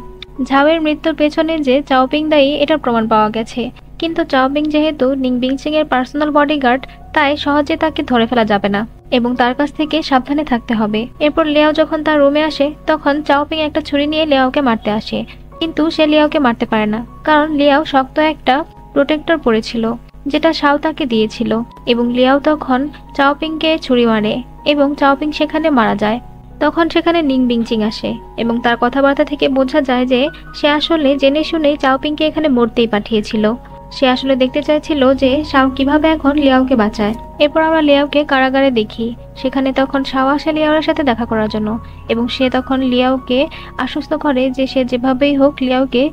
ঝাওয়ের মৃত্যুর পেছনে যে চাওপিং দায়ী এটার প্রমাণ পাওয়া গেছে, কিন্তু চাওপিং যেহেতু নিং বিংচিং এর পার্সোনাল বডিগার্ড, তাই সহজে তাকে ধরে ফেলা যাবে না এবং তার কাছ থেকে সাবধানে থাকতে হবে। এরপর লিয়াও যখন তার রুমে আসে তখন চাওপিং একটা ছুরি নিয়ে লিয়াওকে মারতে আসে, কিন্তু সে লিয়াওকে মারতে পারে না, কারণ লিয়াও শক্ত একটা প্রোটেক্টর পরেছিল যেটা শাও তাকে দিয়েছিল এবং লিয়াও তখন চাওপিংকে ছুরি মারে এবং চাওপিং সেখানে মারা যায়। তখন সেখানে নিং বিংচিং আসে এবং তার কথাবার্তা থেকে বোঝা যায় যে সে আসলে জেনে শুনে চাওপিংকে এখানে মরতেই পাঠিয়েছিল। সে আসলে দেখতে চাইছিল যে শাও কিভাবে এখন লিয়াওকে বাঁচায়। এরপর আমরা লিয়াওকে কারাগারে দেখি। সেখানে তখন শাও আসে লিয়াওর সাথে দেখা করার জন্য এবং সে তখন লিয়াওকে আশ্বস্ত করে যে সে যেভাবেই হোক লিয়াওকে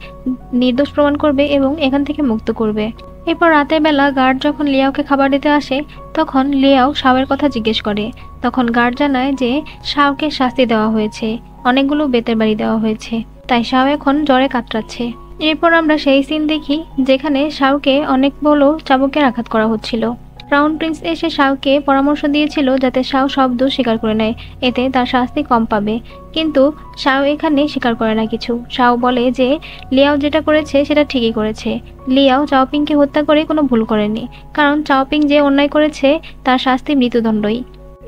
নির্দোষ প্রমাণ করবে এবং এখান থেকে মুক্ত করবে। এরপর রাতের বেলা গার্ড যখন লিয়াওকে খাবার দিতে আসে তখন লিয়াও শাওয়ের কথা জিজ্ঞেস করে। তখন গার্ড জানায় যে শাওকে শাস্তি দেওয়া হয়েছে, অনেকগুলো বেতের বাড়ি দেওয়া হয়েছে, তাই শাও এখন জ্বরে কাতরাচ্ছে। এরপর আমরা সেই সিন দেখি যেখানে শাওকে অনেক বড় চাবুকের আঘাত করা হচ্ছিল। ক্রাউন প্রিন্স এসে শাওকে পরামর্শ দিয়েছিল যাতে শাও সব দোষ স্বীকার করে নেয়, এতে তার শাস্তি কম পাবে, কিন্তু শাও এখানে স্বীকার করে না কিছু। শাও বলে যে লিয়াও যেটা করেছে সেটা ঠিকই করেছে। লিয়াও চাওপিংকে হত্যা করে কোনো ভুল করেনি, কারণ চাওপিং যে অন্যায় করেছে তার শাস্তি মৃত্যুদণ্ডই।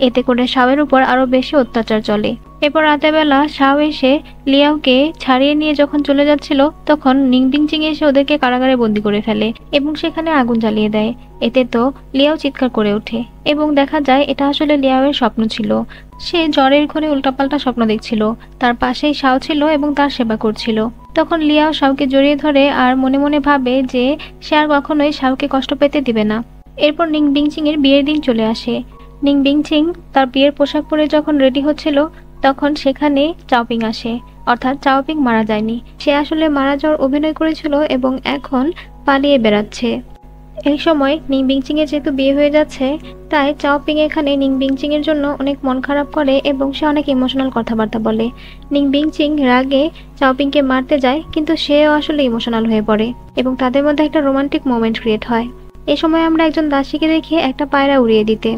এতে করে শাওয়ের উপর আরো বেশি অত্যাচার চলে। এরপর রাতের বেলা শাও এসে লিয়াওকে ছাড়িয়ে নিয়ে যখন চলে যাচ্ছিল তখন নিং বিংচিং এসে ওদেরকে কারাগারে বন্দি করে ফেলে এবং সেখানে আগুন জ্বালিয়ে দেয়। এতে তো লিয়াও চিৎকার করে ওঠে এবং দেখা যায় এটা আসলে লিয়াওয়ের স্বপ্ন ছিল। সে জ্বরের ঘরে উল্টাপাল্টা স্বপ্ন দেখছিল, তার পাশেই শাও ছিল এবং তার সেবা করছিল। তখন লিয়াও শাওকে জড়িয়ে ধরে আর মনে মনে ভাবে যে সে আর কখনোই শাওকে কষ্ট পেতে দিবে না। এরপর নিং বিংচিং এর বিয়ের দিন চলে আসে। নিং বিংচিং তার বিয়ের পোশাক পরে যখন রেডি হচ্ছিল তখন সেখানে চাওপিং আসে, অর্থাৎ চাওপিং মারা যায়নি, সে আসলে মারা যাওয়ার অভিনয় করেছিল এবং এখন পালিয়ে বেড়াচ্ছে। এই সময় নিং বিংচিং এর যেহেতু বিয়ে হয়ে যাচ্ছে, তাই চাওপিং এখানে নিং বিংচিং এর জন্য অনেক মন খারাপ করে এবং সে অনেক ইমোশনাল কথাবার্তা বলে। নিং বিংচিং রাগে চাওপিংকে মারতে যায়, কিন্তু সেও আসলে ইমোশনাল হয়ে পড়ে এবং তাদের মধ্যে একটা রোমান্টিক মোমেন্ট ক্রিয়েট হয়। এই সময় আমরা একজন দাসীকে দেখি একটা পায়রা উড়িয়ে দিতে।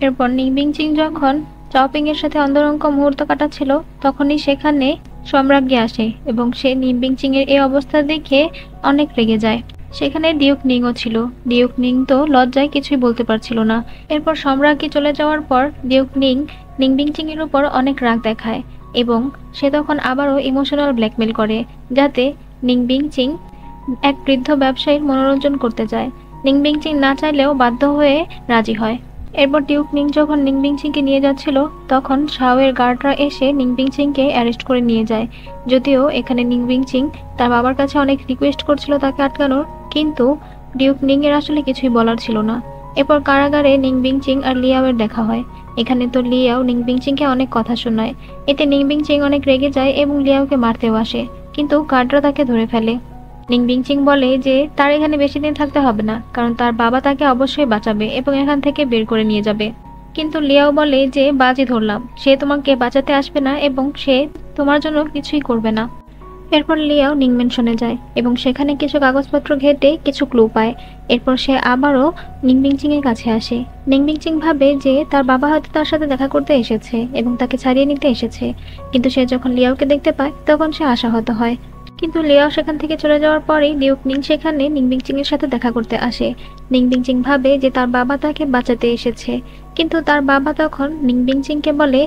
এরপর নিং বিংচিং যখন চাওপিং এর সাথে অন্তরঙ্গ মুহূর্ত কাটাচ্ছিল তখনই সেখানে সম্রাজ্ঞী আসে এবং সে নিং বিংচিং এর এই অবস্থা দেখে অনেক রেগে যায়। সেখানে ডিউক নিংও ছিল। ডিউক নিং তো লজ্জায় কিছুই বলতে পারছিল না। এরপর সম্রাজ্ঞী চলে যাওয়ার পর ডিউক নিং নিং বিংচিং এর উপর অনেক রাগ দেখায় এবং সে তখন আবারও ইমোশনাল ব্ল্যাকমেল করে, যাতে নিং বিংচিং এক বৃদ্ধ ব্যবসায়ীর মনোরঞ্জন করতে যায়। নিং বিংচিং না চাইলেও বাধ্য হয়ে রাজি হয়। এরপর ডিউক নিং যখন নিং বিংচিংকে নিয়ে যাচ্ছিল তখন শাওয়ের গার্ডরা এসে নিং বিংচিংকে অ্যারেস্ট করে নিয়ে যায়। যদিও এখানে নিং বিংচিং তার বাবার কাছে অনেক রিকোয়েস্ট করছিল তাকে আটকানোর, কিন্তু ডিউক নিং এর আসলে কিছুই বলার ছিল না। এরপর কারাগারে নিং বিংচিং আর লিয়াওয়ের দেখা হয়। এখানে তো লিয়াও নিং বিংচিংকে অনেক কথা শোনায়। এতে নিং বিংচিং অনেক রেগে যায় এবং লিয়াওকে মারতেও আসে, কিন্তু গার্ডরা তাকে ধরে ফেলে। নিং বিংচিং বলে যে তার এখানে বেশি দিন থাকতে হবে না, কারণ তার বাবা তাকে অবশ্যই বাঁচাবে এবং এখান থেকে বের করে নিয়ে যাবে। কিন্তু লিয়াও বলে যে বাজি ধরলাম, সে তোমাকে বাঁচাতে আসবে না এবং সে তোমার জন্য কিছুই করবে না। এরপর লিয়াও নিং ম্যানশনে যায় এবং সেখানে কিছু কাগজপত্র ঘেটে কিছু ক্লু পায়। এরপর সে আবারও নিং বিংচিং এর কাছে আসে। নিং বিংচিং ভাবে যে তার বাবা হয়তো তার সাথে দেখা করতে এসেছে এবং তাকে ছাড়িয়ে নিতে এসেছে, কিন্তু সে যখন লিয়াওকে দেখতে পায় তখন সে আশাহত হয়। কিন্তু লিয়াও সেখান থেকে চলে যাওয়ার পরেই ডিউক নিং সেখানে নিং বিংচিং এর সাথে দেখা করতে আসে। নিং বিংচিং ভাবে যে তার বাবা তাকে বাঁচাতে এসেছে, কিন্তু তার বাবা তখন নিং বিংচিংকে বলে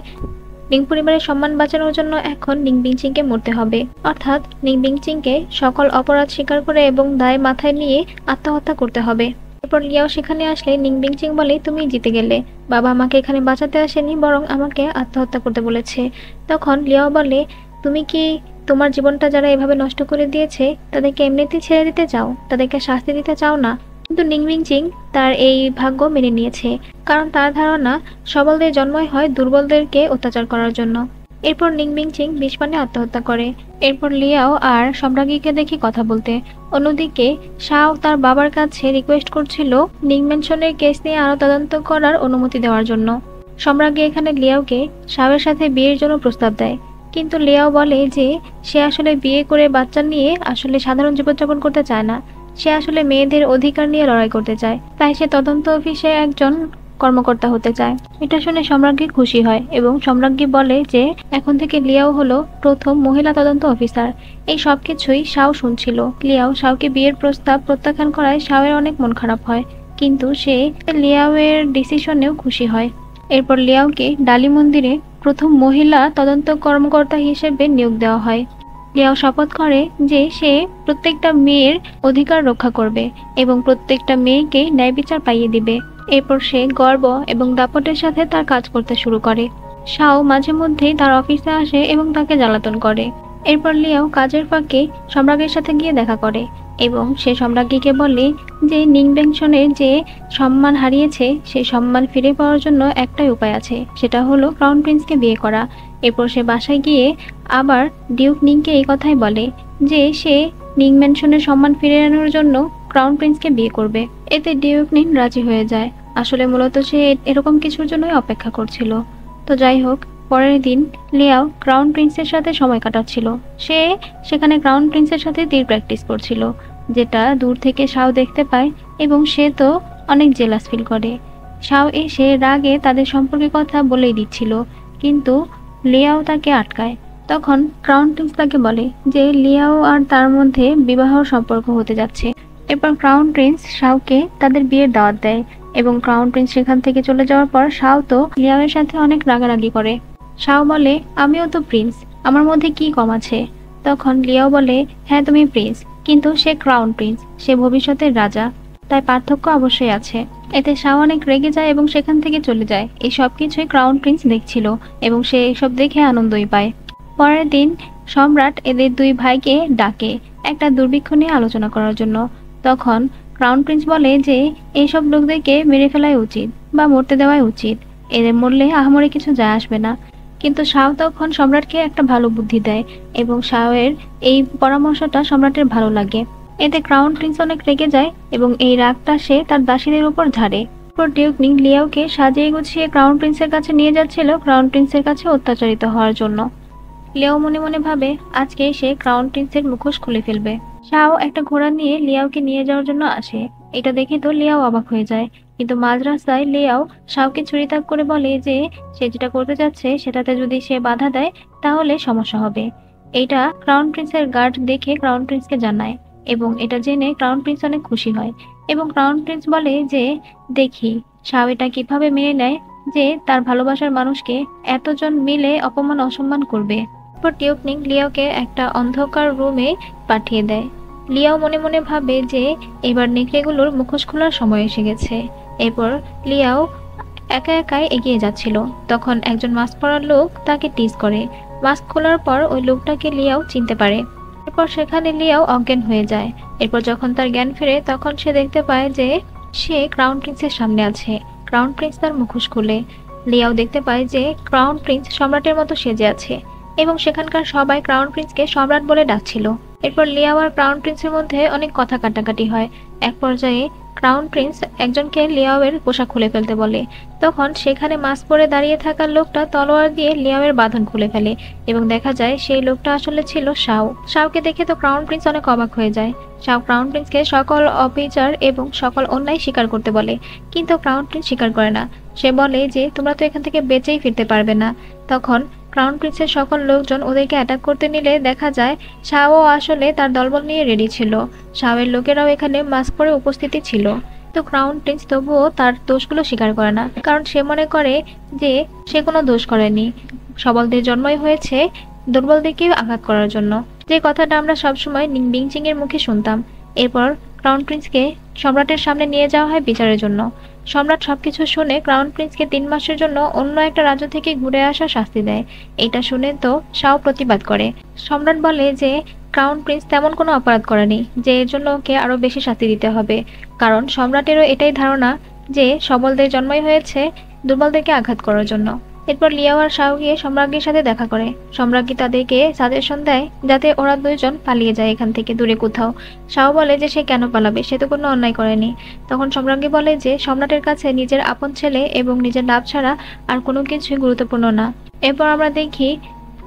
নিং পরিবারের সম্মান বাঁচানোর জন্য এখন নিং বিংচিংকে মরতে হবে, অর্থাৎ নিং বিংচিংকে সকল অপরাধ স্বীকার করে এবং দায় মাথায় নিয়ে আত্মহত্যা করতে হবে। এরপর লিয়াও সেখানে আসলে নিং বিংচিং বলে তুমি জিতে গেলে, বাবা আমাকে এখানে বাঁচাতে আসেনি বরং আমাকে আত্মহত্যা করতে বলেছে। তখন লিয়াও বলে তুমি কি তোমার জীবনটা যারা এভাবে নষ্ট করে দিয়েছে তাদেরকে এমনিতেই ছেড়ে দিতে চাও, তাদেরকে শাস্তি দিতে চাও না? কিন্তু নিং বিংচিং তার এই ভাগ্য মেনে নিয়েছে, কারণ তার ধারণা সবলদের জন্মই হয় দুর্বলদেরকে অত্যাচার করার জন্য। এরপর নিং বিংচিং বিষ পানে আত্মহত্যা করে। এরপর লিয়াও আর সম্রাজ্ঞীকে দেখি কথা বলতে। অন্যদিকে শাও তার বাবার কাছে রিকোয়েস্ট করছিল নিং ম্যানশনের কেস নিয়ে আরো তদন্ত করার অনুমতি দেওয়ার জন্য। সম্রাজ্ঞী এখানে লিয়াওকে শাওয়ের সাথে বিয়ের জন্য প্রস্তাব দেয়, কিন্তু লিয়াও বলে যে সে আসলে বিয়ে করে বাচ্চা নিয়ে আসলে সাধারণ জীবনযাপন করতে চায় না, সে আসলে মেয়েদের অধিকার নিয়ে লড়াই করতে চায়, তাই সে তদন্ত অফিসে একজন কর্মকর্তা হতে চায়। এটা শুনে সম্রাজ্ঞী খুশি হয় এবং সম্রাজ্ঞী বলে যে এখন থেকে লিয়াও হলো প্রথম মহিলা তদন্ত অফিসার। এই সবকিছুই শাও শুনছিল। লিয়াও শাওকে বিয়ের প্রস্তাব প্রত্যাখ্যান করায় শাওয়ের অনেক মন খারাপ হয়, কিন্তু সে লিয়াওয়ের ডিসিশনেও খুশি হয়। এরপর লিয়াওকে ডালি মন্দিরে প্রথম মহিলা তদন্ত কর্মকর্তা হিসেবে নিয়োগ দেওয়া হয়। লিয়াও শপথ করে যে সে প্রত্যেকটা মেয়ের অধিকার রক্ষা করবে এবং প্রত্যেকটা মেয়েকে ন্যায় বিচার পাইয়ে দিবে। এরপর সে গর্ব এবং দাপটের সাথে তার কাজ করতে শুরু করে। শাও মাঝে মধ্যেই তার অফিসে আসে এবং তাকে জ্বালাতন করে। এরপর লিয়াও কাজের ফাঁকে সম্রাজ্ঞীর সাথে গিয়ে দেখা করে এবং সে সম্রাজ্ঞীকে বলে যে নিং ম্যানশনের যে সম্মান হারিয়েছে সেই সম্মান ফিরে পাওয়ার জন্য একটাই উপায় আছে, সেটা হলো ক্রাউন প্রিন্সকে বিয়ে করা। এরপর সে বাসায় গিয়ে আবার ডিউক নিংকে এই কথাই বলে যে সে নিং ম্যানশনের সম্মান ফিরে আনার জন্য ক্রাউন প্রিন্সকে বিয়ে করবে। এতে ডিউক নিং রাজি হয়ে যায়। আসলে মূলত সে এরকম কিছুর জন্যই অপেক্ষা করছিল। তো যাই হোক, পরের দিন লিয়াও ক্রাউন প্রিন্সের সাথে সময় কাটাচ্ছিল। সে সেখানে ক্রাউন প্রিন্সের সাথে তীর প্র্যাকটিস করছিল, যেটা দূর থেকে শাও দেখতে পায় এবং সে তো অনেক জেলাস ফিল করে। শাও এসে রাগে তাদের সম্পর্কে কথা বলেই দিচ্ছিল, কিন্তু লিয়াও তাকে আটকায়। তখন ক্রাউন প্রিন্স তাকে বলে যে লিয়াও আর তার মধ্যে বিবাহ সম্পর্ক হতে যাচ্ছে। এরপর ক্রাউন প্রিন্স শাওকে তাদের বিয়ের দাওয়াত দেয় এবং ক্রাউন প্রিন্স সেখান থেকে চলে যাওয়ার পর শাও তো লিয়াওয়ের সাথে অনেক রাগারাগি করে। শাও বলে আমিও তো প্রিন্স, আমার মধ্যে কি কম আছে? তখন লিয়াও বলে হ্যাঁ তুমি প্রিন্স, কিন্তু সে ক্রাউন প্রিন্স, সে ভবিষ্যতের রাজা, তাই পার্থক্য অবশ্যই আছে। এতে শাও অনেক রেগে যায় এবং সেখান থেকে চলে যায়। এই সব কিছুই ক্রাউন প্রিন্স দেখছিল এবং সে এসব দেখে আনন্দই পায়। পরের দিন সম্রাট এদের দুই ভাইকে ডাকে একটা দুর্ভিক্ষ নিয়ে আলোচনা করার জন্য। তখন ক্রাউন প্রিন্স বলে যে এইসব লোকদেরকে মেরে ফেলাই উচিত বা মরতে দেওয়াই উচিত, এদের মরলে আহামরি কিছু যায় আসবে না। কিন্তু শাও তখন সম্রাটকে একটা ভালো বুদ্ধি দেয় এবং শাওয়ের এই পরামর্শটা সম্রাটের ভালো লাগে। এতে ক্রাউন প্রিন্স অনেক রেগে যায় এবং এই রাগটা সে তার দাসীদের উপর ঝাড়ে। এরপর ডিউক নিং লিয়াওকে সাজিয়ে গুছিয়ে ক্রাউন প্রিন্সের কাছে নিয়ে যাচ্ছিল ক্রাউন প্রিন্সের কাছে অত্যাচারিত হওয়ার জন্য। লিয়াও মনে মনে ভাবে আজকে সে ক্রাউন প্রিন্সের মুখোশ খুলে ফেলবে। শাও একটা ঘোড়া নিয়ে লিয়াওকে নিয়ে যাওয়ার জন্য আসে। এটা দেখে তো লিয়াও অবাক হয়ে যায়, কিন্তু মাঝ রাস্তায় লিয়াও শাওকে ছুরিতাক করে বলে যে সে যেটা করতে যাচ্ছে সেটাতে যদি সে বাধা দেয় তাহলে সমস্যা হবে। এইটা ক্রাউন প্রিন্সের গার্ড দেখে ক্রাউন প্রিন্সকে জানায় এবং এটা জেনে ক্রাউন প্রিন্স অনেক খুশি হয় এবং ক্রাউন প্রিন্স বলে যে দেখি শাও এটা কিভাবে মেনে নেয় যে তার ভালোবাসার মানুষকে এতজন মিলে অপমান অসম্মান করবে। এরপর ডিউক নিং লিয়াওকে একটা অন্ধকার রুমে পাঠিয়ে দেয়। লিয়াও মনে মনে ভাবে যে এবার নেকড়েগুলোর মুখোশ খোলার সময় এসে গেছে। এরপর লিয়াও একা একাই এগিয়ে যাচ্ছিল, তখন একজন মাস্ক পরা লোক তাকে টিজ করে। মাস্ক খোলার পর ওই লোকটাকে লিয়াও চিনতে পারে। এরপর সেখানে লিয়াও অজ্ঞান হয়ে যায়। এরপর যখন তার জ্ঞান ফেরে তখন সে দেখতে পায় যে সে ক্রাউন প্রিন্সের সামনে আছে। ক্রাউন প্রিন্স তার মুখোশ খুলে। লিয়াও দেখতে পায় যে ক্রাউন প্রিন্স সম্রাটের মতো সেজে আছে এবং সেখানকার সবাই ক্রাউন প্রিন্সকে সম্রাট বলে ডাকছিল। এরপর লিয়াও আর ক্রাউন প্রিন্সের মধ্যে অনেক কথা কাটাকাটি হয়। এক পর্যায়ে ক্রাউন প্রিন্স একজনকে লিয়াওয়ের পোশাক খুলে ফেলতে বলে। তখন সেখানে মাস্ক পরে দাঁড়িয়ে থাকা লোকটা তলোয়ার দিয়ে লিয়াওয়ের বাঁধন খুলে ফেলে এবং দেখা যায় সেই লোকটা আসলে ছিল শাও। শাওকে দেখে তো ক্রাউন প্রিন্স অনেক অবাক হয়ে যায়। শাও ক্রাউন প্রিন্সকে সকল অবিচার এবং সকল অন্যায় স্বীকার করতে বলে, কিন্তু ক্রাউন প্রিন্স স্বীকার করে না। সে বলে যে তোমরা তো এখান থেকে বেঁচেই ফিরতে পারবে না। তখন ক্রাউন প্রিন্সের সকল লোকজন ওদেরকে অ্যাটাক করতে নিলে দেখা যায় শাও আসলে তার দলবল নিয়ে রেডি ছিল। শাওয়ের লোকেরাও এখানে মাস্ক পরে উপস্থিতি ছিল। তো ক্রাউন প্রিন্স তবুও তার দোষগুলো স্বীকার করে না, কারণ সে মনে করে যে সে কোনো দোষ করেনি। সবলদের জন্মই হয়েছে দুর্বলদেরকে আঘাত করার জন্য, যে কথাটা আমরা সবসময় নিং বিংচিং এর মুখে শুনতাম। এরপর ক্রাউন প্রিন্সকে সম্রাটের সামনে নিয়ে যাওয়া হয় বিচারের জন্য। সম্রাট সবকিছু শুনে ক্রাউন প্রিন্সকে 3 মাসের জন্য অন্য একটা রাজ্য থেকে ঘুরে আসা শাস্তি দেয়। এটা শুনে তো শাও প্রতিবাদ করে। সম্রাট বলে যে ক্রাউন প্রিন্স তেমন কোনো অপরাধ করেনি যে এর জন্য ওকে আরো বেশি শাস্তি দিতে হবে, কারণ সম্রাটেরও এটাই ধারণা যে সবলদের জন্মই হয়েছে দুর্বলদেরকে আঘাত করার জন্য। এরপর লিয়াও আর শাও গিয়ে সম্রাজ্ঞীর সাথে দেখা করে। সম্রাজ্ঞী তাদেরকে সাজেশন দেয় যাতে ওরা দুইজন পালিয়ে যায় এখান থেকে দূরে কোথাও। শাও বলে যে সে কেন পালাবে, সে তো কোনো অন্যায় করেনি। তখন সম্রাজ্ঞী বলে যে সম্রাটের কাছে নিজের আপন ছেলে এবং নিজের লাভ ছাড়া আর কোনো কিছুই গুরুত্বপূর্ণ না। এরপর আমরা দেখি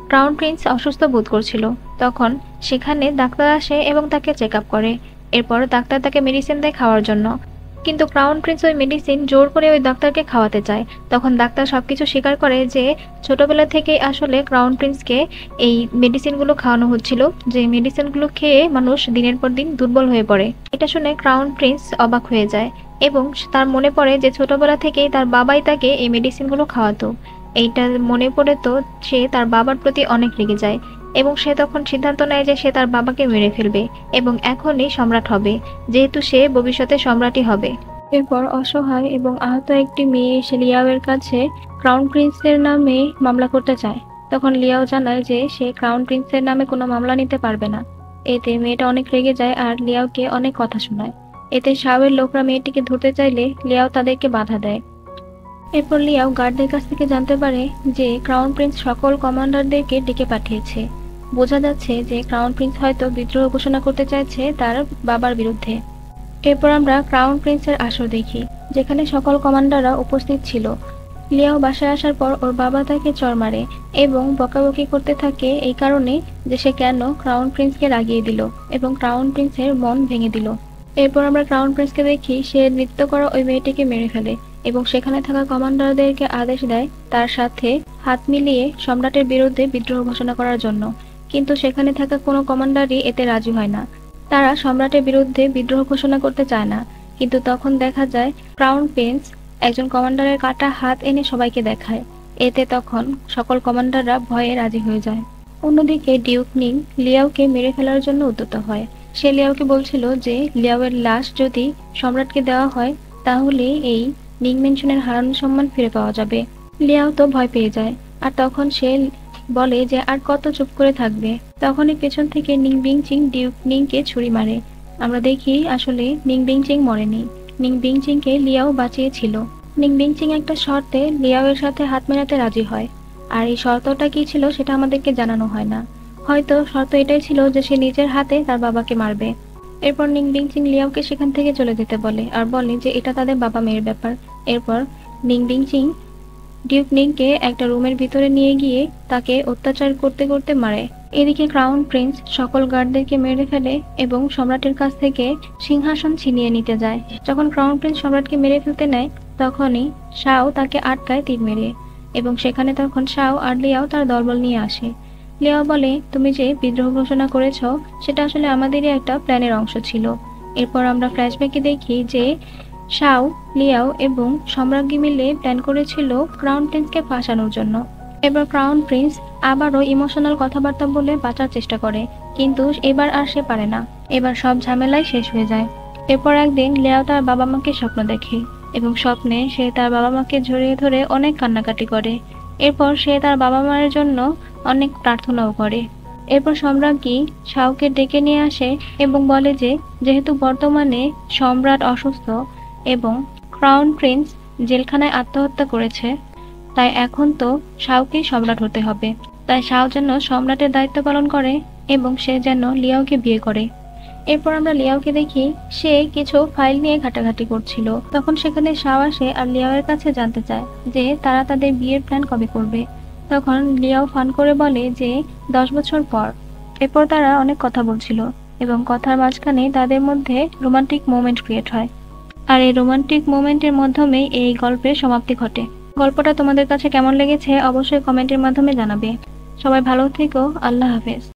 ক্রাউন প্রিন্স অসুস্থ বোধ করছিল। তখন সেখানে ডাক্তার আসে এবং তাকে চেক আপ করে। এরপর ডাক্তার তাকে মেডিসিন দেয় খাওয়ার জন্য, কিন্তু ক্রাউন প্রিন্স ওই মেডিসিন জোর করে ওই ডাক্তারকে খাওয়াতে চায়। তখন ডাক্তার সবকিছু স্বীকার করে যে ছোটবেলা থেকেই আসলে ক্রাউন প্রিন্সকে এই মেডিসিনগুলো খাওয়ানো হচ্ছিল, যে মেডিসিনগুলো খেয়ে মানুষ দিনের পর দিন দুর্বল হয়ে পড়ে। এটা শুনে ক্রাউন প্রিন্স অবাক হয়ে যায় এবং তার মনে পড়ে যে ছোটবেলা থেকেই তার বাবাই তাকে এই মেডিসিনগুলো খাওয়াতো। এইটা মনে পড়ে তো সে তার বাবার প্রতি অনেক রেগে যায় এবং সে তখন সিদ্ধান্ত নেয় যে সে তার বাবাকে মেরে ফেলবে এবং এখনই সম্রাট হবে, যেহেতু সে ভবিষ্যতে সম্রাটই হবে। এরপর অসহায় এবং আহত একটি মেয়ে এসে লিয়াওয়ের কাছে ক্রাউন প্রিন্সের নামে মামলা করতে চায়। তখন লিয়াও জানায় যে সে ক্রাউন প্রিন্সের নামে কোনো মামলা নিতে পারবে না। এতে মেয়েটা অনেক রেগে যায় আর লিয়াওকে অনেক কথা শোনায়। এতে শাওয়ের লোকরা মেয়েটিকে ধরতে চাইলে লিয়াও তাদেরকে বাধা দেয়। এরপর লিয়াও গার্ডদের কাছ থেকে জানতে পারে যে ক্রাউন প্রিন্স সকল কমান্ডারদেরকে ডেকে পাঠিয়েছে। বোঝা যাচ্ছে যে ক্রাউন প্রিন্স হয়তো বিদ্রোহ ঘোষণা করতে চাইছে তার বাবার বিরুদ্ধে। এরপর আমরা ক্রাউন প্রিন্সের আসর দেখি, যেখানে সকল কমান্ডাররা উপস্থিত ছিল। লিয়াও বাসায় আসার পর ওর বাবা তাকে চড় মারে এবং বকাবকি করতে থাকে এই কারণে যে সে কেন ক্রাউন প্রিন্সকে রাগিয়ে দিল এবং ক্রাউন প্রিন্সের মন ভেঙে দিল। এরপর আমরা ক্রাউন প্রিন্সকে দেখি সে নৃত্য করা ওই মেয়েটিকে মেরে ফেলে এবং সেখানে থাকা কমান্ডারদেরকে আদেশ দেয় তার সাথে হাত মিলিয়ে সম্রাটের বিরুদ্ধে বিদ্রোহ ঘোষণা করার জন্য, কিন্তু সেখানে থাকা কোনো কমান্ডারই এতে রাজি হয় না। তারা সম্রাটের বিরুদ্ধে বিদ্রোহ ঘোষণা করতে চায় না। কিন্তু তখন দেখা যায় ক্রাউন প্রিন্স একজন কমান্ডারের কাটা হাত এনে সবাইকে দেখায়। এতে তখন সকল কমান্ডাররা ভয়ে রাজি হয়ে যায়। অন্যদিকে ডিউক নিং লিয়াওকে মেরে ফেলার জন্য উদ্যত হয়। সে লিয়াওকে বলছিল যে লিয়াওয়ের লাশ যদি সম্রাটকে দেওয়া হয় তাহলে এই নিং মেনশনের হারানো সম্মান ফিরে পাওয়া যাবে। লিয়াও তো ভয় পেয়ে যায় আর তখন সে বলে যে আর কত চুপ করে থাকবে। তখনই পেছন থেকে নিং বিংচিং ডিউক নিংকে ছুরি মারে। আমরা দেখি আসলে নিং বিংচিং মরেনি। নিং বিংচিংকে লিয়াও বাঁচিয়েছিল। নিং বিংচিং একটা শর্তে লিয়াও এর সাথে হাত মেলাতে রাজি হয়, আর এই শর্তটা কি ছিল সেটা আমাদেরকে জানানো হয় না। হয়তো শর্ত এটাই ছিল যে সে নিজের হাতে তার বাবাকে মারবে। এরপর নিং বিংচিং লিয়াওকে সেখান থেকে চলে যেতে বলে আর বলে যে এটা তাদের বাবা মেয়ের ব্যাপার। এরপর নিং বিংচিং ডিউক নিংকে একটা রুমের ভিতরে নিয়ে গিয়ে তাকে অত্যাচার করতে করতে মারে। এদিকে ক্রাউন প্রিন্স সকল গার্ডদেরকে মেরে ফেলে এবং সম্রাটের কাছ থেকে সিংহাসন ছিনিয়ে নিতে যায়। যখন ক্রাউন প্রিন্স সম্রাটকে মেরে ফেলতে নেয় তখনই শাও তাকে আটকায় তীর মেরে, এবং সেখানে তখন শাও আর লিয়াও তার দলবল নিয়ে আসে। লিয়াও বলে, তুমি যে বিদ্রোহ ঘোষণা করেছ সেটা আসলে আমাদেরই একটা প্ল্যানের অংশ ছিল। এরপর আমরা ফ্ল্যাশব্যাকে দেখি যে শাও, লিয়াও এবং সম্রাজ্ঞী মিলে প্ল্যান করেছিল ক্রাউন প্রিন্সকে ফাঁসানোর জন্য। এবার ক্রাউন প্রিন্স আবারও ইমোশনাল কথাবার্তা বলে বাঁচার চেষ্টা করে, কিন্তু এবার আর সে পারে না। এবার সব ঝামেলাই শেষ হয়ে যায়। এরপর একদিন লিয়াও তার বাবা মাকে স্বপ্ন দেখে এবং স্বপ্নে সে তার বাবা মাকে জড়িয়ে ধরে অনেক কান্নাকাটি করে। এরপর সে তার বাবা মায়ের জন্য অনেক প্রার্থনাও করে। এরপর সম্রাজ্ঞী শাওকে ডেকে নিয়ে আসে এবং বলে যে যেহেতু বর্তমানে সম্রাট অসুস্থ এবং ক্রাউন প্রিন্স জেলখানায় আত্মহত্যা করেছে, তাই এখন তো শাওকেই সম্রাট হতে হবে। তাই শাও যেন সম্রাটের দায়িত্ব পালন করে এবং সে যেন লিয়াওকে বিয়ে করে। এরপর আমরা লিয়াওকে দেখি সে কিছু ফাইল নিয়ে ঘাটাঘাটি করছিল। তখন সেখানে শাও আসে আর লিয়াওয়ের কাছে জানতে চায় যে তারা তাদের বিয়ের প্ল্যান কবে করবে। তখন লিয়াও ফান করে বলে যে 10 বছর পর। এরপর তারা অনেক কথা বলছিল এবং কথার মাঝখানে তাদের মধ্যে রোমান্টিক মোমেন্ট ক্রিয়েট হয়, আর এই রোমান্টিক মোমেন্টের মাধ্যমে এই গল্পের সমাপ্তি ঘটে। গল্পটা তোমাদের কাছে কেমন লেগেছে অবশ্যই কমেন্টের মাধ্যমে জানাবে। সবাই ভালো থেকো। আল্লাহ হাফেজ।